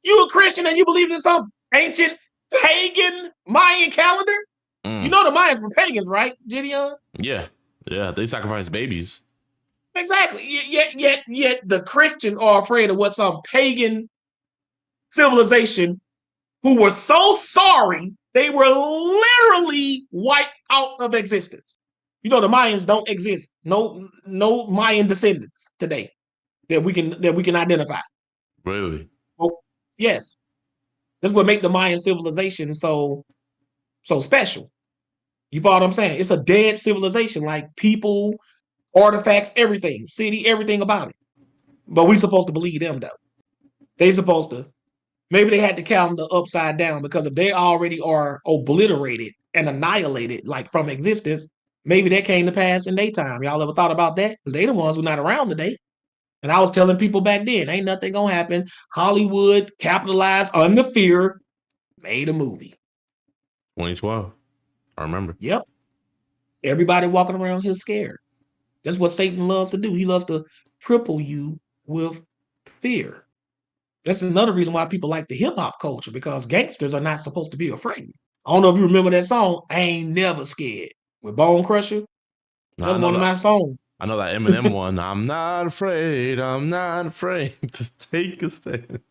You a Christian and you believe in some ancient pagan Mayan calendar? You know the Mayans were pagans, right, Gideon? Yeah. Yeah. They sacrifice babies. Exactly. Yet the Christians are afraid of what some pagan civilization who were so sorry they were literally wiped out of existence. You know the Mayans don't exist. No Mayan descendants today that we can identify. Really? Well, yes, that's what make the Mayan civilization so special. You follow what I'm saying? It's a dead civilization, like people, artifacts, everything, city, everything about it. But we supposed to believe them though. They supposed to. Maybe they had the calendar upside down because if they already are obliterated and annihilated, like from existence, maybe that came to pass in their time. Y'all ever thought about that? Because they the ones who not around today. And I was telling people back then, ain't nothing gonna happen. Hollywood capitalized on the fear, made a movie. 2012. I remember. Yep. Everybody walking around here scared. That's what Satan loves to do. He loves to cripple you with fear. That's another reason why people like the hip hop culture because gangsters are not supposed to be afraid. I don't know if you remember that song, I Ain't Never Scared with Bone Crusher. Now, That's one of my songs. I know that Eminem one. I'm not afraid. I'm not afraid to take a stand.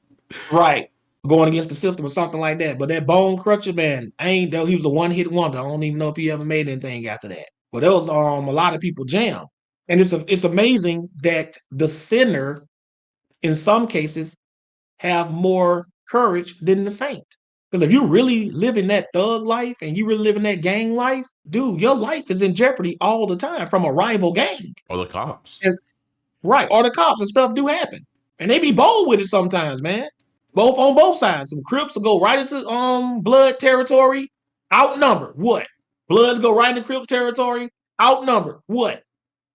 Right. Going against the system or something like that. But that Bone Crusher, man, I ain't though he was a one-hit wonder. I don't even know if he ever made anything after that. But it was a lot of people jam. And it's amazing that the sinner in some cases have more courage than the saint. Because if you really living that thug life and you really living that gang life, dude, your life is in jeopardy all the time from a rival gang. Or the cops. And, right. Or the cops and stuff do happen. And they be bold with it sometimes, man. Both on both sides. Some Crips will go right into blood territory, outnumbered. What? Bloods go right into Crips territory, outnumbered. What?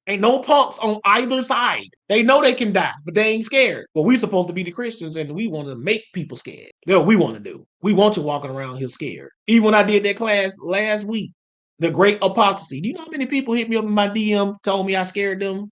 Ain't no punks on either side. They know they can die, but they ain't scared. Well, we supposed to be the Christians and we want to make people scared. That's what we want to do. We want you walking around here scared. Even when I did that class last week, the great apostasy. Do you know how many people hit me up in my DM, told me I scared them,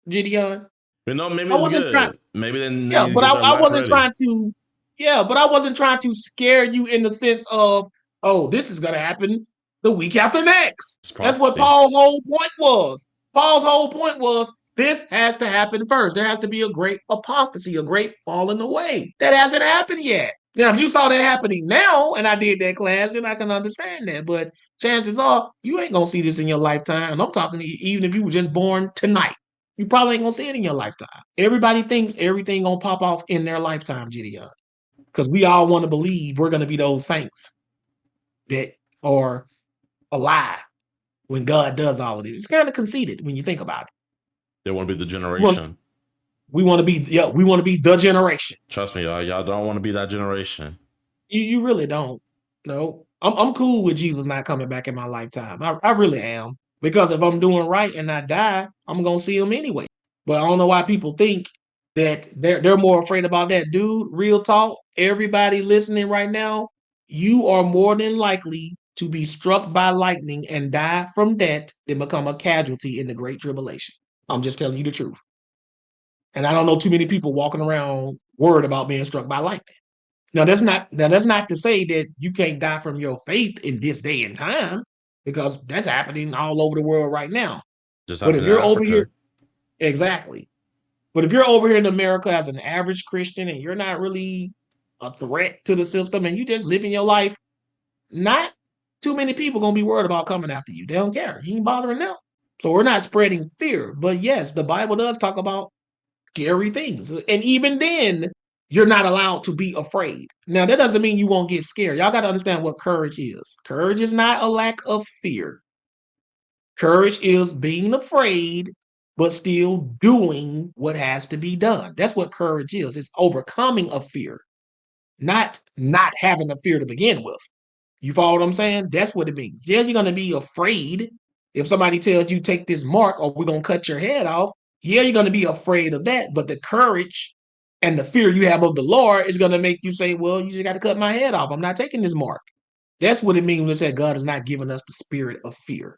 Gideon? You know, maybe I it's wasn't trying. good. Maybe they Yeah, need to but get their I life wasn't ready. trying to. Yeah, but I wasn't trying to scare you in the sense of, oh, this is gonna happen the week after next. It's That's what prophecy. Paul's whole point was. Paul's whole point was this has to happen first. There has to be a great apostasy, a great falling away. That hasn't happened yet. Now, if you saw that happening now, and I did that class, then I can understand that. But chances are you ain't gonna see this in your lifetime. And I'm talking to you, even if you were just born tonight. You probably ain't gonna see it in your lifetime. Everybody thinks everything gonna pop off in their lifetime, GDR. Because we all want to believe we're gonna be those saints that are alive when God does all of this. It's kind of conceited when you think about it. They want to be the We want, generation. we want to be, yeah, we want to be the generation. Trust me, y'all. Y'all don't want to be that generation. You really don't. No, I'm cool with Jesus not coming back in my lifetime. I really am, because if I'm doing right and I die, I'm gonna see him anyway. But I don't know why people think that they're more afraid about that, dude. Real talk. Everybody listening right now, you are more than likely to be struck by lightning and die from that than become a casualty in the Great Tribulation. I'm just telling you the truth. And I don't know too many people walking around worried about being struck by lightning. Now that's not to say that you can't die from your faith in this day and time, because that's happening all over the world right now. Just But happened if in you're over here, Africa. exactly. But if you're over here in America as an average Christian and you're not really a threat to the system and you just living your life, not too many people gonna be worried about coming after you. They don't care. You ain't bothering them. So we're not spreading fear. But yes, the Bible does talk about scary things. And even then, you're not allowed to be afraid. Now, that doesn't mean you won't get scared. Y'all got to understand what courage is. Courage is not a lack of fear. Courage is being afraid, but still doing what has to be done. That's what courage is. It's overcoming a fear, not having a fear to begin with. You follow what I'm saying? That's what it means. Yeah, you're gonna be afraid if somebody tells you take this mark or we're gonna cut your head off. Yeah, you're gonna be afraid of that, but the courage and the fear you have of the Lord is gonna make you say, "Well, you just got to cut my head off. I'm not taking this mark." That's what it means when it said God has not given us the spirit of fear.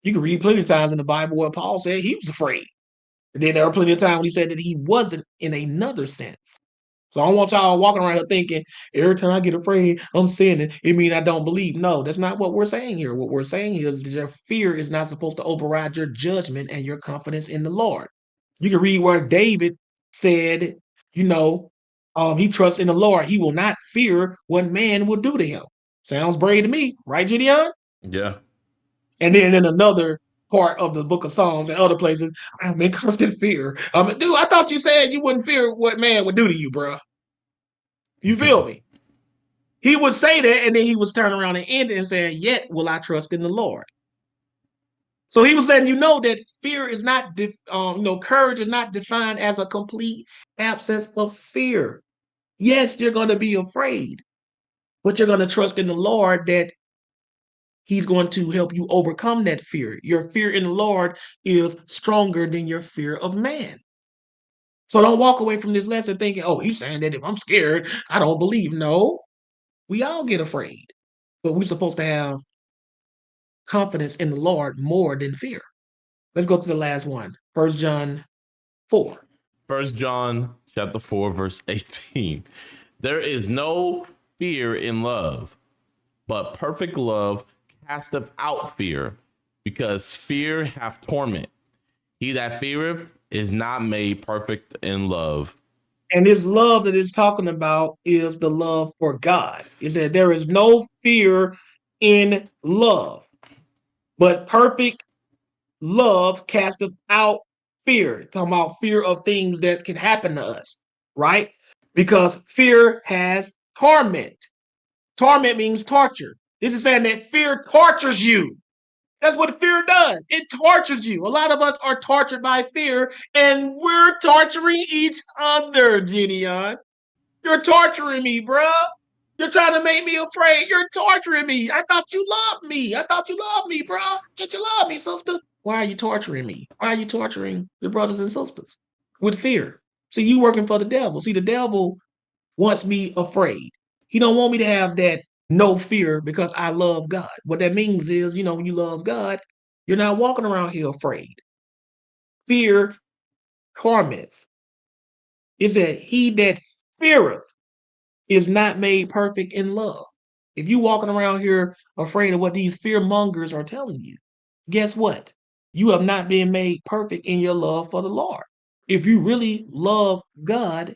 You can read plenty of times in the Bible where Paul said he was afraid. And then there are plenty of times when he said that he wasn't in another sense. So I don't want y'all walking around here thinking every time I get afraid, I'm sinning. It means I don't believe. No, that's not what we're saying here. What we're saying is that your fear is not supposed to override your judgment and your confidence in the Lord. You can read where David said, you know, he trusts in the Lord. He will not fear what man will do to him. Sounds brave to me, right, Gideon? Yeah. And then in another part of the book of Psalms and other places, I'm in constant fear. Dude, I thought you said you wouldn't fear what man would do to you, bro. You feel me? He would say that, and then he would turn around and end it and say, "Yet will I trust in the Lord." So he was letting you know that fear is not, courage is not defined as a complete absence of fear. Yes, you're going to be afraid, but you're going to trust in the Lord that He's going to help you overcome that fear. Your fear in the Lord is stronger than your fear of man. So don't walk away from this lesson thinking, "Oh, he's saying that if I'm scared, I don't believe." No, we all get afraid, but we're supposed to have confidence in the Lord more than fear. Let's go to the last one. 1 John 4. 1 John chapter 4, verse 18. There is no fear in love, but perfect love casteth out fear, because fear hath torment. He that feareth is not made perfect in love. And this love that it's talking about is the love for God. It said there is no fear in love, but perfect love casteth out fear. Talking about fear of things that can happen to us, right? Because fear has torment. Torment means torture. This is saying that fear tortures you. That's what fear does. It tortures you. A lot of us are tortured by fear, and we're torturing each other, Gideon. You're torturing me, bruh. You're trying to make me afraid. You're torturing me. I thought you loved me. I thought you loved me, bruh. Don't you love me, sister? Why are you torturing me? Why are you torturing your brothers and sisters with fear? See, you working for the devil. See, the devil wants me afraid. He don't want me to have that no fear because I love God. What that means is, when you love God, you're not walking around here afraid. Fear torments. It said, he that feareth is not made perfect in love. If you walking around here afraid of what these fear mongers are telling you, guess what? You have not been made perfect in your love for the Lord. If you really love God,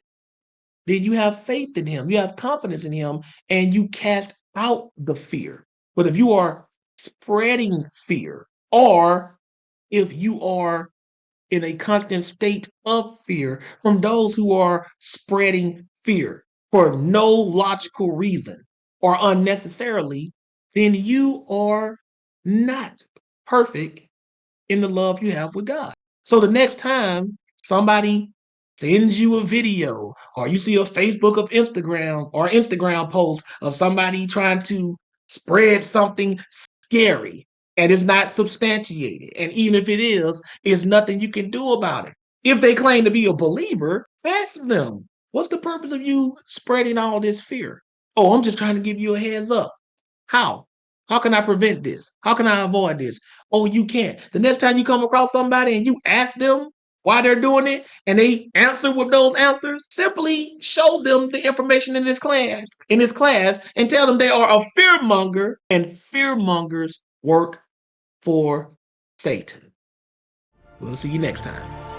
then you have faith in him, you have confidence in him, and you cast out the fear. But if you are spreading fear, or if you are in a constant state of fear from those who are spreading fear for no logical reason or unnecessarily, then you are not perfect in the love you have with God. So the next time somebody sends you a video or you see a Facebook or Instagram post of somebody trying to spread something scary and it's not substantiated, and even if it is, there's nothing you can do about it. If they claim to be a believer, ask them, what's the purpose of you spreading all this fear? Oh, I'm just trying to give you a heads up. How? How can I prevent this? How can I avoid this? Oh, you can't. The next time you come across somebody and you ask them why they're doing it and they answer with those answers, simply show them the information in this class, and tell them they are a fearmonger, and fearmongers work for Satan. We'll see you next time.